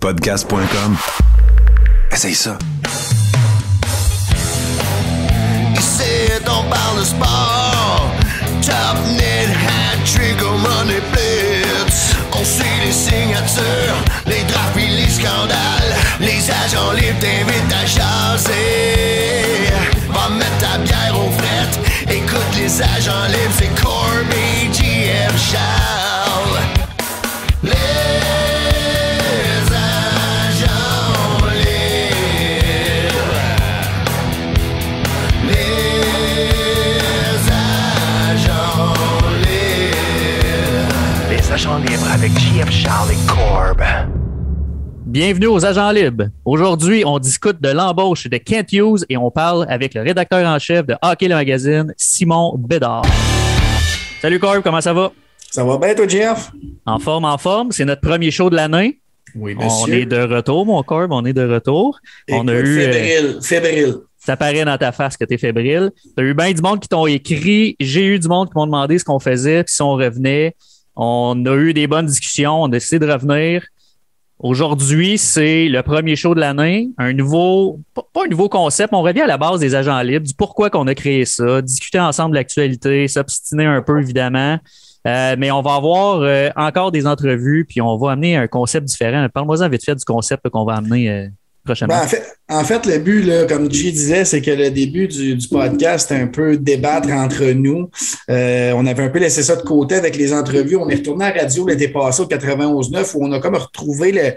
podcast.com. Essaye ça. Ici, on parle de sport. Top net, hat-trick, on run et blitz. On suit les signatures, les drafts et les scandales. Les agents libres t'invitent à jaser. Va mettre ta bière au fret. Écoute les agents libres, c'est Corby, JF, Charles. Les agents libres. Les agents libres. Les agents libres avec JF, Charles et Corb. Bienvenue aux Agents libres. Aujourd'hui, on discute de l'embauche de Kent Hughes et on parle avec le rédacteur en chef de Hockey le Magazine, Simon Bédard. Salut Corb, comment ça va? Ça va bien, toi, Jeff? En forme. C'est notre premier show de l'année. Oui, monsieur. On est de retour, mon Corb, on est de retour. Écoute, on a eu fébrile. Ça paraît dans ta face que t'es fébrile. T'as eu bien du monde qui t'ont écrit. J'ai eu du monde qui m'ont demandé ce qu'on faisait, puis si on revenait. On a eu des bonnes discussions, on a décidé de revenir. Aujourd'hui, c'est le premier show de l'année, pas un nouveau concept, on revient à la base des agents libres, du pourquoi qu'on a créé ça, discuter ensemble de l'actualité, s'obstiner un peu évidemment, mais on va avoir encore des entrevues, puis on va amener un concept différent. Parle-moi-en vite fait du concept qu'on va amener prochainement. Ben, en fait, le but, là, comme Jay disait, c'est que le début du podcast, c'était un peu débattre entre nous. On avait un peu laissé ça de côté avec les entrevues. On est retourné à la radio l'été passé au 91.9 où on a comme retrouvé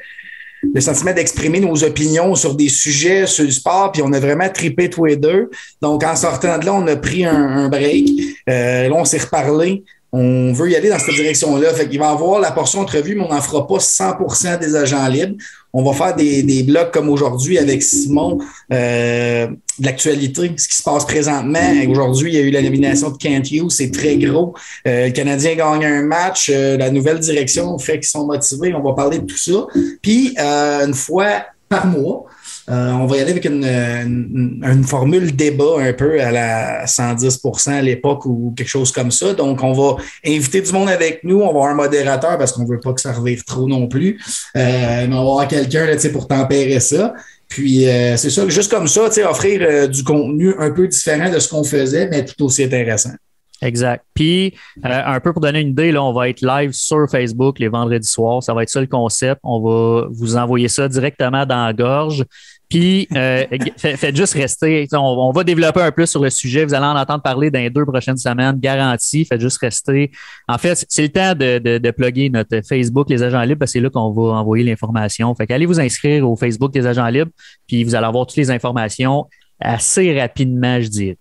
le sentiment d'exprimer nos opinions sur des sujets sur le sport, puis on a vraiment trippé tous les deux. Donc, en sortant de là, on a pris un break. Là, on s'est reparlé. On veut y aller dans cette direction-là. Fait qu'il va y avoir la portion entrevue, mais on n'en fera pas 100% des agents libres. On va faire des blogs comme aujourd'hui avec Simon, de l'actualité, ce qui se passe présentement. Aujourd'hui, il y a eu la nomination de Kent Hughes, c'est très gros. Le Canadien gagne un match, la nouvelle direction fait qu'ils sont motivés. On va parler de tout ça. Puis, une fois par mois, on va y aller avec une formule débat un peu à la 110% à l'époque ou quelque chose comme ça. Donc, on va inviter du monde avec nous. On va avoir un modérateur parce qu'on veut pas que ça revire trop non plus. Mais on va avoir quelqu'un là, pour tempérer ça. Puis, c'est ça, juste comme ça, offrir du contenu un peu différent de ce qu'on faisait, mais tout aussi intéressant. Exact. Puis, un peu pour donner une idée, là, on va être live sur Facebook les vendredis soirs. Ça va être ça le concept. On va vous envoyer ça directement dans la gorge. Puis, faites juste rester. On va développer un peu sur le sujet. Vous allez en entendre parler dans les 2 prochaines semaines, garanti. Faites juste rester. En fait, c'est le temps de plugger notre Facebook, les agents libres, parce que c'est là qu'on va envoyer l'information. Fait qu'allez vous inscrire au Facebook des agents libres, puis vous allez avoir toutes les informations assez rapidement, je dirais.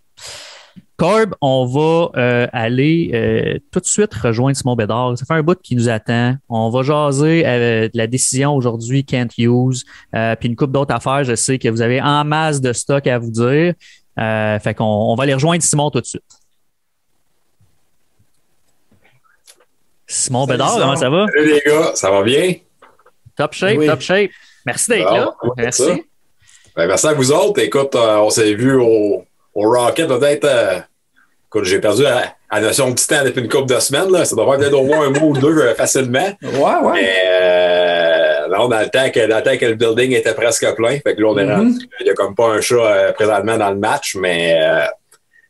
Corb, on va aller tout de suite rejoindre Simon Bédard. Ça fait un bout qui nous attend. On va jaser de la décision aujourd'hui, Kent Hughes, puis une couple d'autres affaires. Je sais que vous avez en masse de stock à vous dire. Fait qu'on va aller rejoindre Simon tout de suite. Simon Bédard, comment ça va? Salut les gars, ça va bien? Top shape, Oui. Top shape. Merci d'être là. Merci. Ben, merci à vous autres. Écoute, on s'est vu au Rocket peut-être. Écoute, j'ai perdu la notion de temps depuis une couple de semaines. Là. Ça devrait être au moins un mois ou deux facilement. Ouais. Mais là, dans le temps que le building était presque plein. Fait que là, on est rendu. Il n'y a comme pas un chat présentement dans le match, mais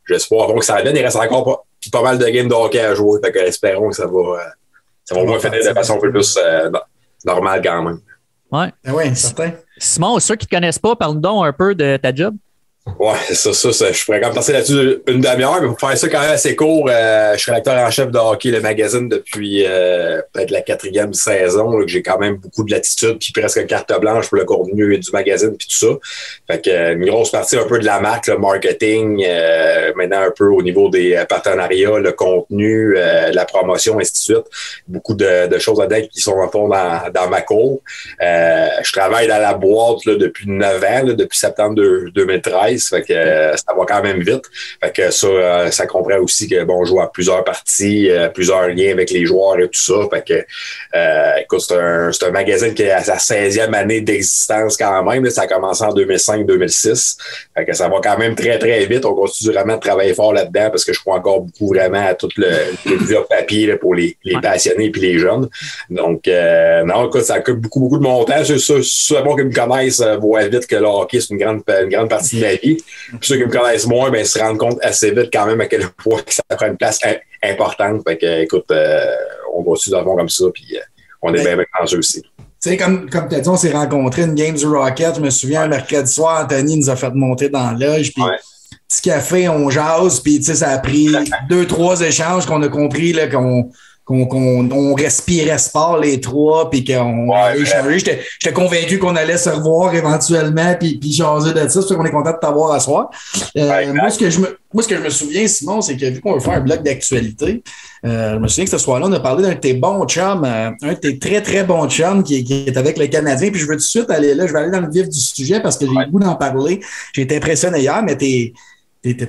j'espère que ça va bien. Il reste encore pas mal de games de hockey à jouer. Fait que espérons que ça va au moins finir de façon un peu plus normale quand même. Ouais. Oui, certain. Simon, ceux qui ne te connaissent pas, parle-nous donc un peu de ta job. Ouais, ça, je pourrais quand même passer là-dessus une demi-heure, mais pour faire ça quand même assez court, je suis rédacteur en chef de Hockey le Magazine depuis peut-être la 4e saison, là, que j'ai quand même beaucoup de latitude, puis presque carte blanche pour le contenu du magazine, puis tout ça. Fait que une grosse partie un peu de la marque, le marketing, maintenant un peu au niveau des partenariats, le contenu, la promotion, ainsi de suite. Beaucoup de choses là-dedans qui sont en fond dans ma cour. Je travaille dans la boîte là, depuis 9 ans, là, depuis septembre 2013. ice. Fait que ça va quand même vite. Fait que ça comprend aussi que bon, on joue à plusieurs parties, plusieurs liens avec les joueurs et tout ça. Fait que écoute, c'est un magazine qui a sa 16e année d'existence quand même. Là. Ça a commencé en 2005-2006. Fait que ça va quand même très, très vite. On continue vraiment de travailler fort là-dedans parce que je crois encore beaucoup vraiment à tout le papier là, pour les passionnés et les jeunes. Donc, non, écoute, ça coûte beaucoup, beaucoup de montants. Ceux qui me connaissent voient vite que le hockey, c'est une grande partie de ma vie. Puis ceux qui me connaissent moins, ben, se rendent compte assez vite quand même à quel point ça prend une place importante. Fait que, écoute, on continue dans le fond comme ça, puis on est bien chanceux aussi. Tu sais, comme tu as dit, on s'est rencontrés une game du Rocket. Je me souviens, un mercredi soir, Anthony nous a fait monter dans la loge. Puis, petit café, on jase. Puis, tu sais, ça a pris 2-3 échanges qu'on a compris là, qu'on respirait sport les trois, puis qu'on allait échanger. J'étais convaincu qu'on allait se revoir éventuellement, puis jaser de ça. C'est pour ça qu'on est content de t'avoir à soir. Moi, ce que je me souviens, Simon, c'est que vu qu'on veut faire un bloc d'actualité, je me souviens que ce soir-là, on a parlé d'un de tes bons chums, un de tes très, très bons chums qui est avec le Canadien. Puis je veux tout de suite aller là. Je vais aller dans le vif du sujet parce que j'ai le goût d'en parler. J'ai été impressionné hier, mais t'es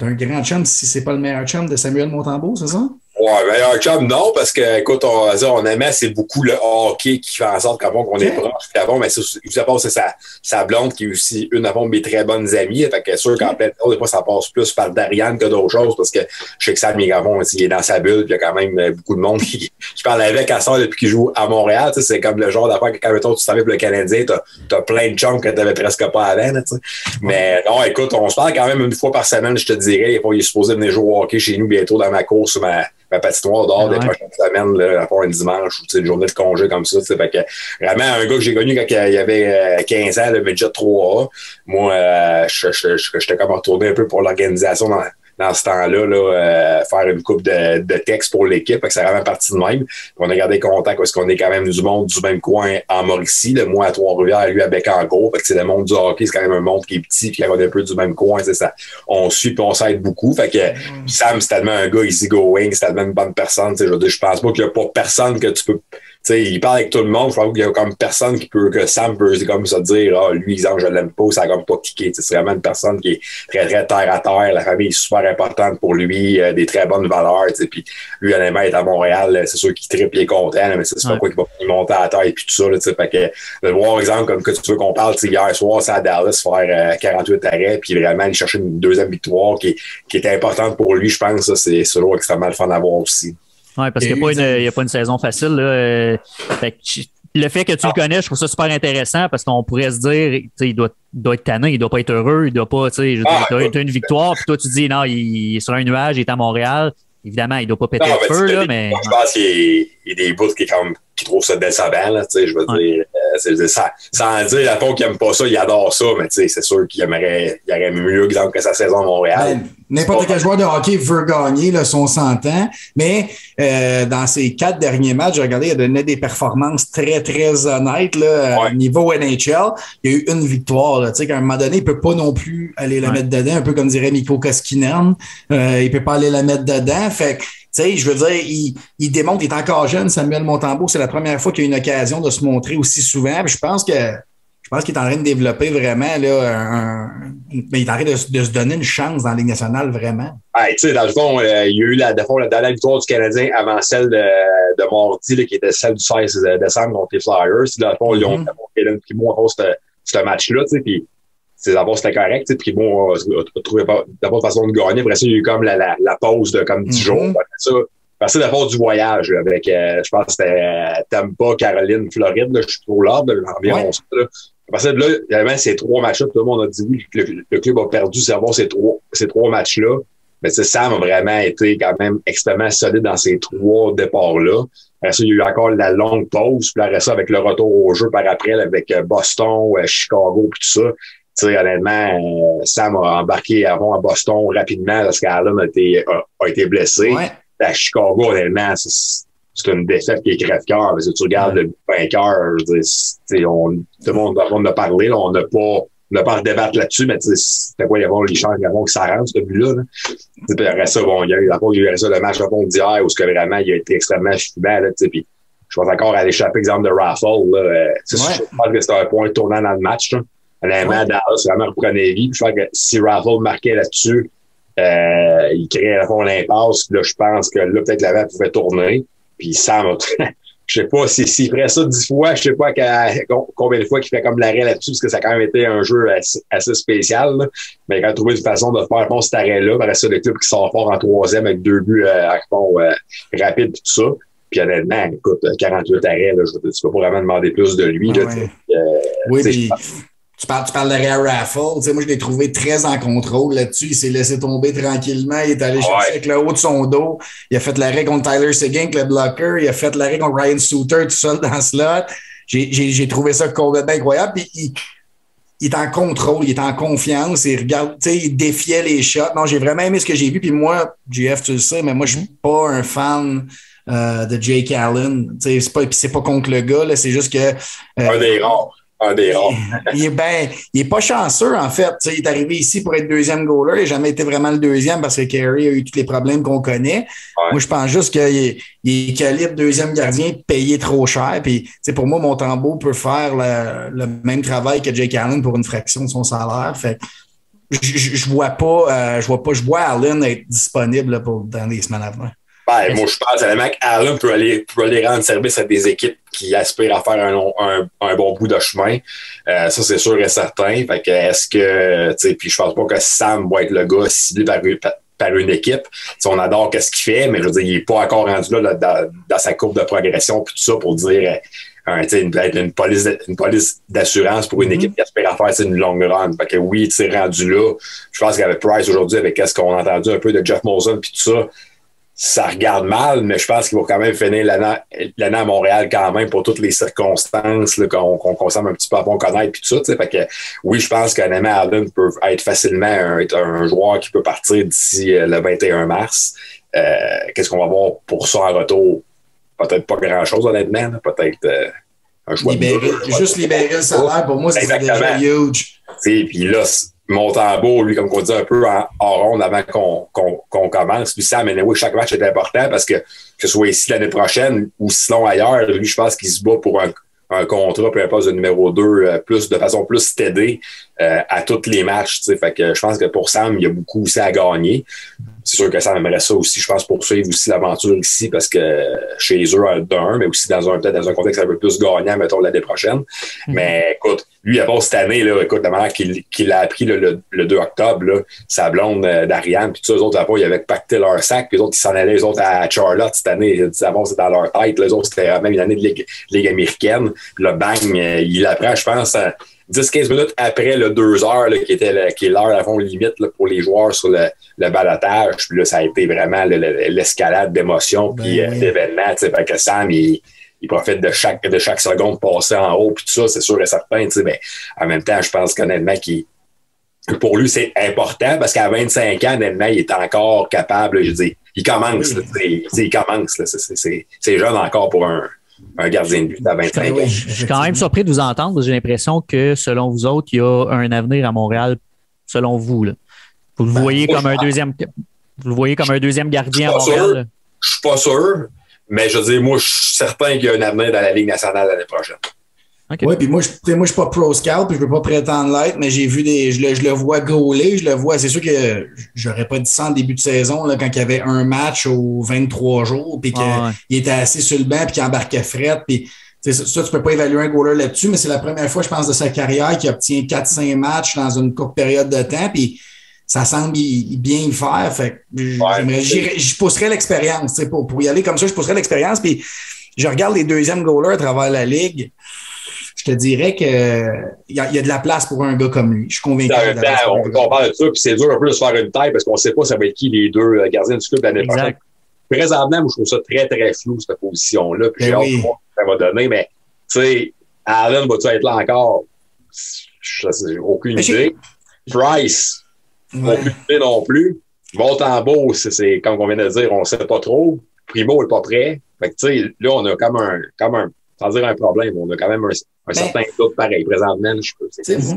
un grand chum, si c'est pas le meilleur chum de Samuel Montembeault, c'est ça? Ouais, meilleur chum, non, parce que, écoute, on aimait, c'est beaucoup le hockey qui fait en sorte qu'on est proche. Puis avant, mais c'est sa blonde qui est aussi une de mes très bonnes amies. Fait que sûr qu'en plein temps, des fois, ça passe plus par Dariane que d'autres choses, parce que je sais que Sam Gavon, il est dans sa bulle, puis il y a quand même beaucoup de monde qui parle avec à ça depuis qu'il joue à Montréal. Tu sais, c'est comme le genre d'affaire que quand mettons, tu t'arrives pour le Canadien, t'as plein de chums que t'avais presque pas avant. Là, mais non, écoute, on se parle quand même une fois par semaine, je te dirais. Il est supposé venir jouer au hockey chez nous bientôt dans ma course, ma patinoire dehors des prochaines semaines, là, à part un dimanche ou une journée de congé comme ça. Fait que vraiment, un gars que j'ai connu quand il avait 15 ans, le midget 3A, moi, j'étais comme retourné un peu pour l'organisation dans ce temps-là, faire une coupe de texte pour l'équipe. Ça a vraiment parti de même. Puis on a gardé contact parce qu'on est quand même du monde du même coin en Mauricie. Là, moi, à Trois-Rivières, lui, à Bécancour. C'est le monde du hockey, c'est quand même un monde qui est petit, puis on est un peu du même coin. Ça, on suit puis on s'aide beaucoup. Fait que Sam, c'est tellement un gars easy-going, c'est tellement une bonne personne. Je pense pas qu'il y a pas personne que tu peux... T'sais, il parle avec tout le monde, je crois qu'il y a comme personne que Sam peut comme ça dire, lui, exemple, je l'aime pas, ça a comme pas cliqué. C'est vraiment une personne qui est très, très terre à terre. La famille est super importante pour lui, des très bonnes valeurs. Puis lui, honnêtement, il est à Montréal, c'est sûr qu'il tripe, il est content, mais c'est pas quoi qu'il va monter à la terre et puis tout ça. Là, fait que de voir, exemple, comme que tu veux qu'on parle, hier soir, c'est à Dallas, faire 48 arrêts, puis vraiment aller chercher une deuxième victoire qui est importante pour lui, je pense. Ça, c'est toujours extrêmement le fun à voir aussi. Oui, parce qu'il n'y a pas une saison facile. Là. Le fait que tu le connais, je trouve ça super intéressant parce qu'on pourrait se dire, il doit être tanné, il doit pas être heureux, il doit pas, tu as une victoire, puis toi tu dis non, il est sur un nuage, il est à Montréal. Évidemment, il doit pas péter le feu, là, mais. Je pense qu'il y a des bouts qui trouvent ça décevant, là, je veux dire. Sans dire, à fond qu'il aime pas ça, il adore ça, mais c'est sûr qu'il aurait mieux, exemple, que sa saison à Montréal. N'importe quel joueur de hockey veut gagner, là, son 100 ans, mais dans ses 4 derniers matchs, j'ai regardé, il a donné des performances très, très honnêtes, là, niveau NHL. Il y a eu une victoire, là, qu'à un moment donné, il peut pas non plus aller la mettre dedans, un peu comme dirait Mikko Koskinen. Il peut pas aller la mettre dedans. Fait que, tu sais, je veux dire, il démontre, il est encore jeune, Samuel Montembeault. C'est la première fois qu'il a une occasion de se montrer aussi souvent. Puis je pense qu'il est en train de développer vraiment, là, mais il est en train de se donner une chance dans la Ligue nationale, vraiment. Tu sais, dans le fond, il y a eu la dernière victoire du Canadien avant celle de mardi, là, qui était celle du 16 décembre contre les Flyers. Dans le fond, ils ont Kellen Primo à ce match-là, tu sais, puis d'abord, c'était correct, tu sais, Primo a trouvé d'abord façon de gagner. Après ça, il y a eu comme la pause de comme 10 jours. Après ça, la pause du voyage, là, avec, je pense que c'était Tampa, Caroline, Floride, là, je suis trop là, environ ça, là. Après ça, là, évidemment, ces 3 matchs-là, tout le monde a dit oui, le club a perdu ces trois matchs-là. Mais Sam a vraiment été quand même extrêmement solide dans ces 3 départs-là. Après ça, il y a eu encore la longue pause. Puis après ça, avec le retour au jeu par après, là, avec Boston, Chicago, puis tout ça. Tu sais, honnêtement, Sam a embarqué avant à Boston rapidement parce qu'Allen a été blessé. Ouais. À Chicago, honnêtement, c'est une défaite qui est crève-cœur. Mais si tu regardes le vainqueur, tout le monde en a parlé, là, on n'a pas à redébattre là-dessus, mais c'était quoi, il y avait les chances qui s'arrangent, ce but-là. Puis après ça, bon, il y a eu le match d'hier où vraiment il a été extrêmement fumant, là, puis je pense encore à l'échappée, exemple de Raffle, là. Je pense que c'était un point tournant dans le match, là. Honnêtement, Dallas vraiment reprenait vie. Je pense que si Raffle marquait là-dessus, il créait à fond l'impasse. Là, je pense que là, peut-être la vague pouvait tourner. Puis Sam, je sais pas s'il ferait ça 10 fois, je sais pas combien de fois qu'il fait comme l'arrêt là-dessus, parce que ça a quand même été un jeu assez spécial. Là. Mais quand il a trouvé une façon de faire cet arrêt-là, après ça, le club qui sort fort en troisième avec 2 buts rapides et tout ça. Puis honnêtement, écoute, 48 arrêts, là, tu peux pas vraiment demander plus de lui. Là, oui, puis tu parles d'arrêt à Raffle. Moi, je l'ai trouvé très en contrôle là-dessus. Il s'est laissé tomber tranquillement. Il est allé chercher avec le haut de son dos. Il a fait l'arrêt contre Tyler Seguin avec le blocker. Il a fait l'arrêt contre Ryan Suter tout seul dans le slot. J'ai trouvé ça complètement incroyable. Puis il est en contrôle, il est en confiance. Il regarde, il défiait les shots. Non, j'ai vraiment aimé ce que j'ai vu. Puis moi, JF, tu le sais, mais moi, je suis pas un fan de Jake Allen. C'est pas contre le gars, là, c'est juste que... Un des rares. il est pas chanceux, en fait. Il est arrivé ici pour être deuxième goaler. Il n'a jamais été vraiment le deuxième parce que Carey a eu tous les problèmes qu'on connaît. Ouais. Moi, je pense juste qu'il est calibre deuxième gardien payé trop cher. Puis, pour moi, Montembeault peut faire le même travail que Jake Allen pour une fraction de son salaire. Fait je vois Allen être disponible là, dans les semaines à venir. Ben, moi, je pense que Allen peut aller rendre service à des équipes qui aspirent à faire un bon bout de chemin. Ça, c'est sûr et certain. Fait que, est-ce que, tu sais, puis je pense pas que Sam va être le gars ciblé par une équipe. T'sais, on adore ce qu'il fait, mais je veux dire, il est pas encore rendu là dans sa courbe de progression puis tout ça pour dire une police d'assurance pour une équipe qui aspire à faire une longue run. Fait que oui, tu sais, rendu là. Je pense qu'avec Price aujourd'hui, avec ce qu'on a entendu un peu de Jeff Molson puis tout ça, ça regarde mal, mais je pense qu'il va quand même finir l'année à Montréal quand même pour toutes les circonstances là, qu'on semble un petit peu à bon connaître puis tout ça. Fait que oui, je pense qu'un Allen peut être facilement un joueur qui peut partir d'ici le 21 mars. Qu'est-ce qu'on va avoir pour ça en retour? Peut-être pas grand-chose, honnêtement. Peut-être un choix juste libérer le salaire, pour moi, c'est déjà huge. Puis là, Montembeault, lui, comme on dit un peu en ronde avant qu'on commence. Puis Sam, anyway, chaque match est important parce que ce soit ici l'année prochaine ou sinon ailleurs, lui, je pense qu'il se bat pour un contrat, peu importe, de numéro 2, de façon plus stédée à tous les matchs. T'sais. Fait que je pense que pour Sam, il y a beaucoup aussi à gagner. C'est sûr que Sam aimerait ça aussi, je pense, poursuivre aussi l'aventure ici parce que chez eux, d'un, mais aussi peut-être dans un contexte un peu plus gagnant, mettons, l'année prochaine. Mais écoute, lui, à part cette année, là, écoute, la manière qu'il a appris le 2 octobre, là, sa blonde d'Ariane, puis tous les autres, ils avaient pacté leur sac, puis les autres, ils s'en allaient, les autres, à Charlotte cette année. Avant, c'était dans leur tête. Les autres, c'était même une année de Ligue américaine. Puis là, bang, il apprend, je pense, 10-15 minutes après le 2 heures, là, qui est l'heure à fond limite là, pour les joueurs sur le balotage. Puis là, ça a été vraiment l'escalade d'émotions puis d'événements. Fait que Sam, il profite de chaque seconde passée en haut, puis tout ça, c'est sûr et certain. Mais en même temps, je pense qu'honnêtement, pour lui, c'est important parce qu'à 25 ans, honnêtement, il est encore capable. Je dis, il commence. Il commence. C'est jeune encore pour un gardien de but à 25 ans. Je suis quand même surpris de vous entendre. J'ai l'impression que, selon vous autres, il y a un avenir à Montréal, selon vous. Là. Vous le voyez comme un deuxième. Vous le voyez comme un deuxième gardien à Montréal? Je suis pas sûr, mais je veux dire, moi, je suis certain qu'il y a un avenir dans la Ligue nationale l'année prochaine. Okay. Oui, puis moi, je suis pas pro scout, puis je veux pas prétendre l'être, mais j'ai vu je le vois gauler, c'est sûr que j'aurais pas dit ça en début de saison, là, quand il y avait un match aux 23 jours, puis qu'il était assis sur le banc, puis qu'il embarquait fret, puis ça, tu peux pas évaluer un goaler là-dessus, mais c'est la première fois, je pense, de sa carrière qu'il obtient 4-5 matchs dans une courte période de temps, puis ça semble bien y faire, fait je pousserais l'expérience, pour y aller comme ça, je pousserais l'expérience, puis je regarde les deuxièmes goalers à travers la Ligue. Je te dirais qu'il y a de la place pour un gars comme lui. Je suis convaincu. On parle de ça, puis c'est dur un peu de se faire une taille parce qu'on ne sait pas ça va être qui les deux gardiens du club l'année prochaine. Présentement, moi, je trouve ça très, très flou, cette position-là. Puis j'ai hâte de voir ce que ça va donner. Mais, tu sais, Allen va-tu être là encore? J'ai aucune idée. Price, aucune idée non plus. Montembeault, c'est comme on vient de dire, on ne sait pas trop. Primo n'est pas prêt. Fait que, tu sais, là, on a comme un sans dire un problème, on a quand même un certain doute pareil. Présentement, je peux.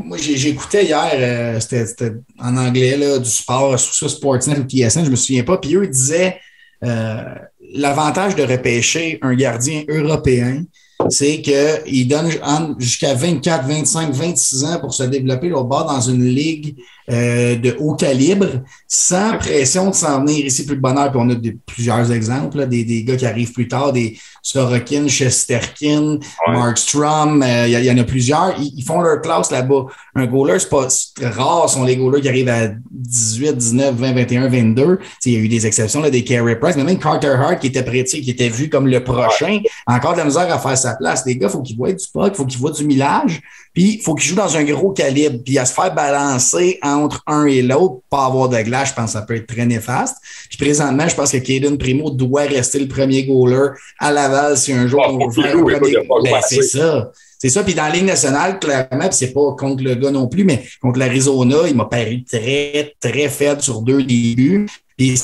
Moi, j'écoutais hier, c'était en anglais, là, du sport, sur Sportsnet ou TSN, je me souviens pas. Puis eux disaient l'avantage de repêcher un gardien européen, c'est qu'ils donnent jusqu'à 24, 25, 26 ans pour se développer au bord dans une ligue de haut calibre, sans pression de s'en venir ici plus de bonheur. Puis on a plusieurs exemples, là, des gars qui arrivent plus tard, des Sorokin, Shesterkin, Markstrom, il y en a plusieurs. Ils font leur classe là-bas. Un goaler, c'est rare sont les goalers qui arrivent à 18, 19, 20, 21, 22. Il y a eu des exceptions, là, des Carey Price, mais même Carter Hart qui était prêté, qui était vu comme le prochain, encore de la misère à faire sa place. Les gars, il faut qu'ils voient du puck, il faut qu'ils voient du millage, puis il faut qu'ils jouent dans un gros calibre, puis à se faire balancer entre un et l'autre, pas avoir de glace, je pense que ça peut être très néfaste. Puis présentement, je pense que Caden Primo doit rester le premier goaler à Laval si un jour on veut faire le premier. Ben, c'est ça. C'est ça. Puis dans la Ligue nationale, clairement, puis c'est pas contre le gars non plus, mais contre l'Arizona, il m'a paru très, très faible sur 2 débuts. Puis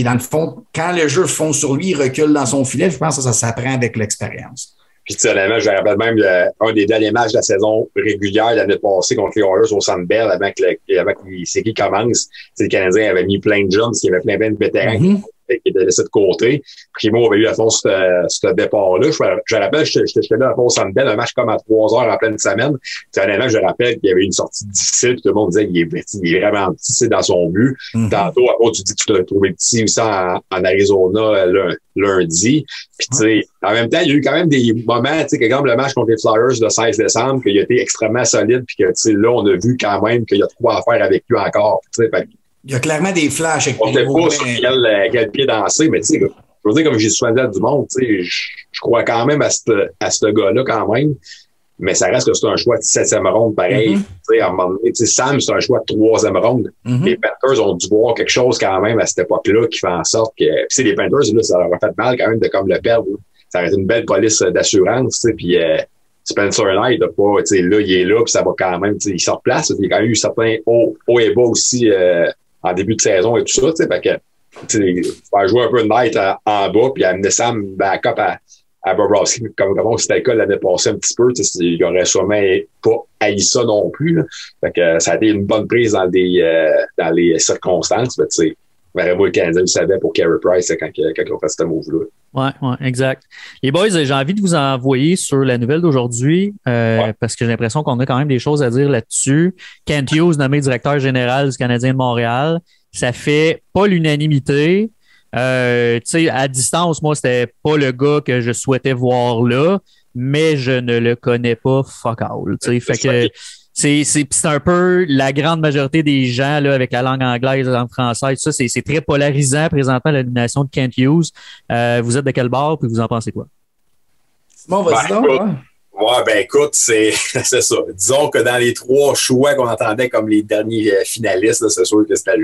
dans le fond, quand le jeu fond sur lui, il recule dans son filet. Je pense que ça s'apprend avec l'expérience. Puis, honnêtement, je me rappelle même un des derniers matchs de la saison régulière l'année passée contre les Oilers au Centre Bell avant que les séries commencent. Le Canadien avait mis plein de jeunes, parce qu'il y avait plein de vétérans qui étaient laissés de côté. Primo avait eu à fond ce départ-là. Je rappelle, j'étais là à fond au Centre Bell, un match comme à 3 heures en pleine semaine. Honnêtement, je rappelle qu'il y avait une sortie difficile, puis tout le monde disait qu'il est vraiment petit dans son but. Tantôt, après, tu dis que tu t'as trouvé petit aussi en Arizona lundi. Puis, tu sais, en même temps, il y a eu quand même des moments, tu sais, exemple le match contre les Flyers le 16 décembre, qu'il a été extrêmement solide, puis que, tu sais, là, on a vu quand même qu'il y a de quoi à faire avec lui encore. Tu sais, il y a clairement des flashs avec on ne sait pas sur quel pied danser, mais tu sais, je veux dire, comme j'ai souvent dit du monde, tu sais, je crois quand même à ce gars-là quand même, mais ça reste que c'est un choix de 7e ronde, pareil. Tu sais, à un moment donné, tu sais, Sam, c'est un choix de 3e ronde. Les Panthers ont dû voir quelque chose quand même à cette époque-là qui fait en sorte que, puis les Panthers, là, ça leur a fait mal quand même de comme le perdre. Là. Ça aurait été une belle police d'assurance, tu sais, puis Spencer Knight, il a pas, tu sais, là, il est là, puis ça va quand même, tu sais, il se replace. Il y a quand même eu certains hauts et bas aussi en début de saison et tout ça, tu sais, fait que, tu sais, faire jouer un peu de Knight en bas, puis amener Sam backup à Bobrovsky, comme c'était le cas l'année passée un petit peu, il aurait sûrement pas haï ça non plus, là. Fait que ça a été une bonne prise dans les circonstances, mais tu sais, vraiment, le Canadien le savait pour Carey Price quand on fait ce move-là. Ouais, exact. Les boys, j'ai envie de vous envoyer sur la nouvelle d'aujourd'hui parce que j'ai l'impression qu'on a quand même des choses à dire là-dessus. Kent Hughes, nommé directeur général du Canadien de Montréal, ça fait pas l'unanimité. Tu sais, à distance, moi, c'était pas le gars que je souhaitais voir là, mais je ne le connais pas fuck all. Tu sais, fait que c'est un peu la grande majorité des gens là, avec la langue anglaise, la langue française, tout ça, c'est très polarisant présentement la nomination de Kent Hughes. Vous êtes de quel bord puis vous en pensez quoi? Bon, vas-y donc. Ouais, ben écoute, c'est ça. Disons que dans les 3 choix qu'on entendait comme les derniers finalistes, là, c'est sûr que c'était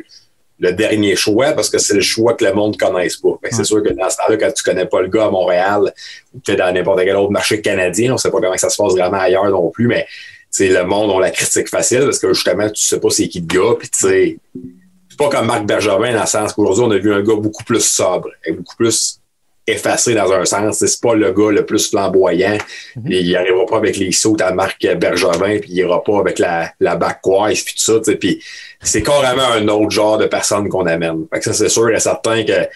le dernier choix parce que c'est le choix que le monde ne connaisse pas. C'est sûr que dans ce temps-là, quand tu connais pas le gars à Montréal ou peut-être dans n'importe quel autre marché canadien, on ne sait pas comment ça se passe vraiment ailleurs non plus, mais le monde on la critique facile parce que justement, tu sais pas c'est qui le gars. Puis tu sais, c'est pas comme Marc Bergevin dans le sens qu'aujourd'hui, on a vu un gars beaucoup plus sobre et beaucoup plus effacé dans un sens. C'est pas le gars le plus flamboyant. Il n'arrivera pas avec les sauts à Marc Bergevin, puis il n'ira pas avec la backwife, puis tout ça. Puis c'est carrément un autre genre de personne qu'on amène. Fait que ça, c'est sûr et certain que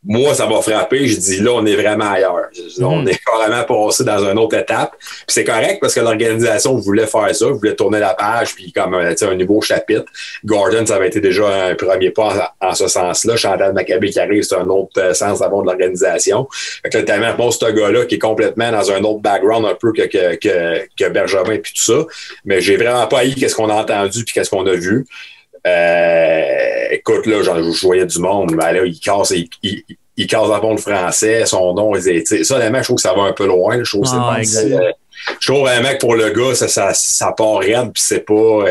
moi, ça m'a frappé. Je dis, là, on est vraiment ailleurs. On est carrément passé dans une autre étape. Puis c'est correct parce que l'organisation voulait faire ça, voulait tourner la page, puis comme un nouveau chapitre. Gordon, ça avait été déjà un premier pas en ce sens-là. Chantal Machabée qui arrive, c'est un autre sens avant de l'organisation. Fait que là, tellement bon, ce gars-là qui est complètement dans un autre background un peu que Bergevin puis tout ça. Mais j'ai vraiment pas haï qu'est-ce qu'on a entendu puis qu'est-ce qu'on a vu. Écoute, là, je voyais du monde, mais là, il casse à fond le français, son nom, ça, honnêtement, je trouve que ça va un peu loin. Je trouve je trouve vraiment que pour le gars, ça part raide, puis c'est pas.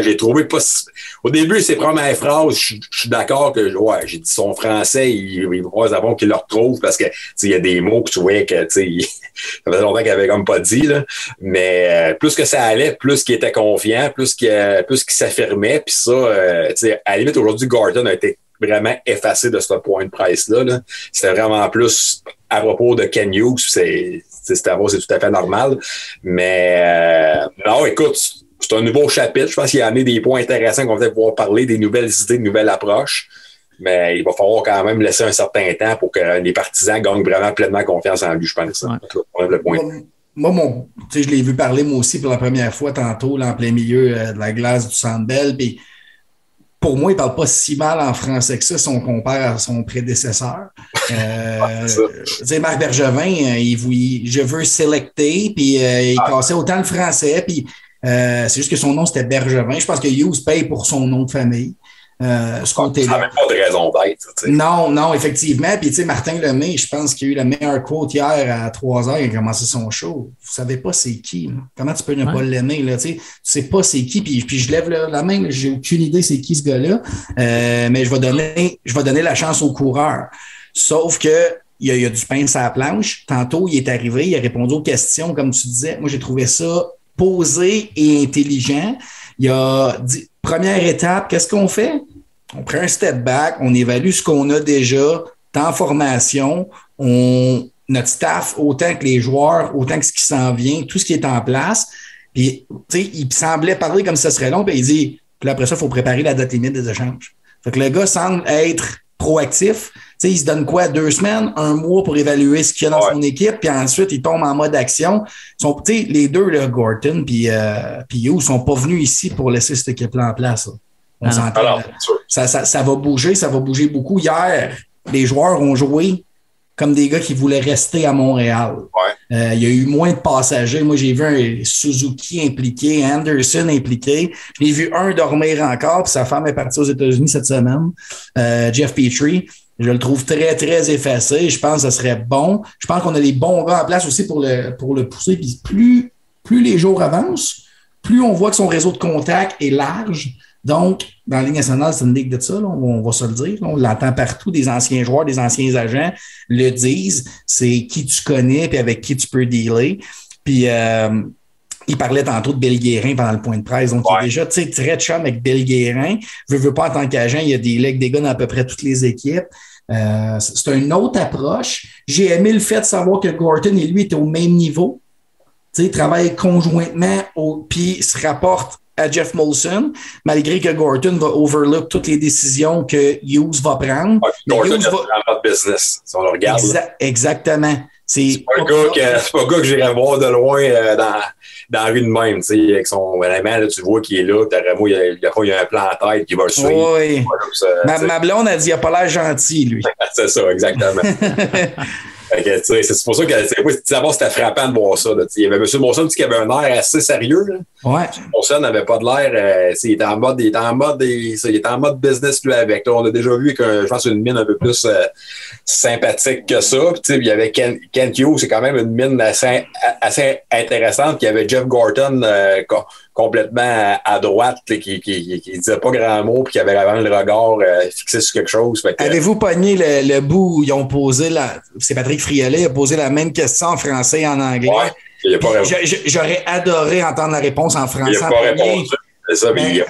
J'ai trouvé pas. Au début, c'est premières phrases, je suis d'accord que j'ai dit son français, il va avant qu'il le retrouve parce que il y a des mots que tu voyais que ça faisait longtemps qu'il avait comme pas dit, là. Mais plus que ça allait, plus qu'il était confiant, plus qu'il s'affirmait, puis ça, à la limite, aujourd'hui, Gordon a été vraiment effacé de ce point de presse-là. Là. C'était vraiment plus à propos de Ken Hughes, c'est tout à fait normal. Mais non, écoute, c'est un nouveau chapitre. Je pense qu'il y a amené des points intéressants qu'on va pouvoir parler, des nouvelles idées, de nouvelles approches. Mais il va falloir quand même laisser un certain temps pour que les partisans gagnent vraiment pleinement confiance en lui, je pense. Ouais. Le point. Moi, je l'ai vu parler moi aussi pour la première fois tantôt, là, en plein milieu de la glace du Centre Bell. Puis pour moi, il ne parle pas si mal en français que ça si on compare à son prédécesseur. Marc Bergevin, je veux selecter, puis il cassait autant le français, puis c'est juste que son nom, c'était Bergevin. Je pense que Hughes paye pour son nom de famille. Ce côté-là. Ça n'a même pas de raison d'être. Non, effectivement. Puis, tu sais, Martin Lemay, je pense qu'il a eu la meilleure quote hier à 3 heures. Il a commencé son show. Vous savez pas c'est qui. Là. Comment tu peux ne pas l'aimer? Là, tu sais pas c'est qui. Puis je lève la main. J'ai aucune idée c'est qui ce gars-là. Mais je vais donner la chance au coureur. Sauf que il y a du pain sur la planche. Tantôt, il est arrivé. Il a répondu aux questions, comme tu disais. Moi, j'ai trouvé ça posé et intelligent. Il a dit, première étape, qu'est-ce qu'on fait? On prend un step back, on évalue ce qu'on a déjà en formation, notre staff, autant que les joueurs, autant que ce qui s'en vient, tout ce qui est en place. Puis, tu sais, il semblait parler comme si ça serait long, puis il dit, puis après ça, il faut préparer la date limite des échanges. Fait que le gars semble être proactif. Tu sais, il se donne quoi? 2 semaines, 1 mois pour évaluer ce qu'il y a dans son équipe, puis ensuite, il tombe en mode action. Tu sais, les deux, là, Gorton puis Hughes, sont pas venus ici pour laisser cette équipe-là en place. Là. On s'entend. Ça va bouger beaucoup. Hier, les joueurs ont joué comme des gars qui voulaient rester à Montréal. Il y a eu moins de passagers. Moi, j'ai vu un Suzuki impliqué, Anderson impliqué. J'ai vu un dormir encore, puis sa femme est partie aux États-Unis cette semaine. Jeff Petrie. Je le trouve très, très effacé. Je pense que ce serait bon. Je pense qu'on a les bons gars en place aussi pour le pousser. Puis plus les jours avancent, plus on voit que son réseau de contact est large. Donc, dans la Ligue nationale, c'est une ligue de ça, là, on va se le dire. Là, on l'entend partout, des anciens joueurs, des anciens agents le disent. C'est qui tu connais et avec qui tu peux dealer. Puis, il parlait tantôt de Bill Guérin pendant le point de presse. Donc, il est déjà très chum avec Bill Guérin. Veux pas en tant qu'agent, il y a des gars dans à peu près toutes les équipes. C'est une autre approche. J'ai aimé le fait de savoir que Gorton et lui étaient au même niveau. Ils travaillent conjointement puis se rapportent à Jeff Molson, malgré que Gorton va overlook toutes les décisions que Hughes va prendre. Gorton est vraiment pas de business, si on le regarde. Exactement. C'est pas un gars que j'irais voir de loin dans la rue de même. Avec son élément, là, tu vois qu'il est là. Il y a un plan en tête qui va le suivre. Oui. Ma blonde a dit qu'il n'a pas l'air gentil, lui. C'est ça, exactement. C'est pour ça que d'abord, c'était frappant de voir ça. Il y avait M. Molson qui avait un air assez sérieux. Là. Ouais. Molson n'avait pas de l'air. Il était en mode business lui avec. Là, on a déjà vu je pense une mine un peu plus sympathique que ça. Puis, il y avait Kent Hughes, c'est quand même une mine assez intéressante. Puis il y avait Jeff Gorton complètement à droite, qui disait pas grand mot, puis qui avait vraiment le regard fixé sur quelque chose. Avez-vous pogné le bout où ils ont posé c'est Patrick Friolet, a posé la même question en français et en anglais. Ouais, j'aurais adoré entendre la réponse en français. Il n'a pas répondu. C'est ça, mais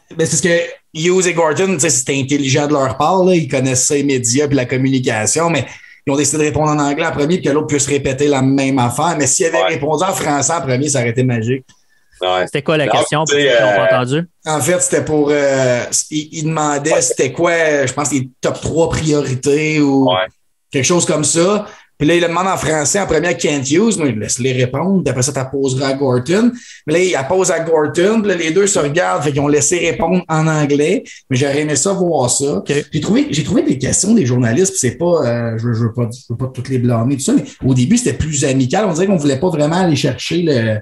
c'est parce que Hughes et Gorton, c'était intelligent de leur part. Là, ils connaissent ça, les médias et la communication, mais ils ont décidé de répondre en anglais en premier puis que l'autre puisse répéter la même affaire. Mais s'ils avaient répondu en français en premier, ça aurait été magique. Ouais. C'était quoi la question pour ceux qui n'ont pas entendu? En fait, c'était pour... il demandait c'était quoi, je pense, les top 3 priorités ou quelque chose comme ça. Puis là, il le demande en français en premier à Kent Hughes. Moi, il laisse les répondre. D'après ça, tu poseras à Gorton. Mais là, il pose à Gorton. Puis là, les deux se regardent. Fait qu'ils ont laissé répondre en anglais. Mais j'aurais aimé ça voir ça. Okay. J'ai trouvé des questions des journalistes. Puis c'est pas... je veux pas toutes les blâmer, tout ça. Mais au début, c'était plus amical. On dirait qu'on voulait pas vraiment aller chercher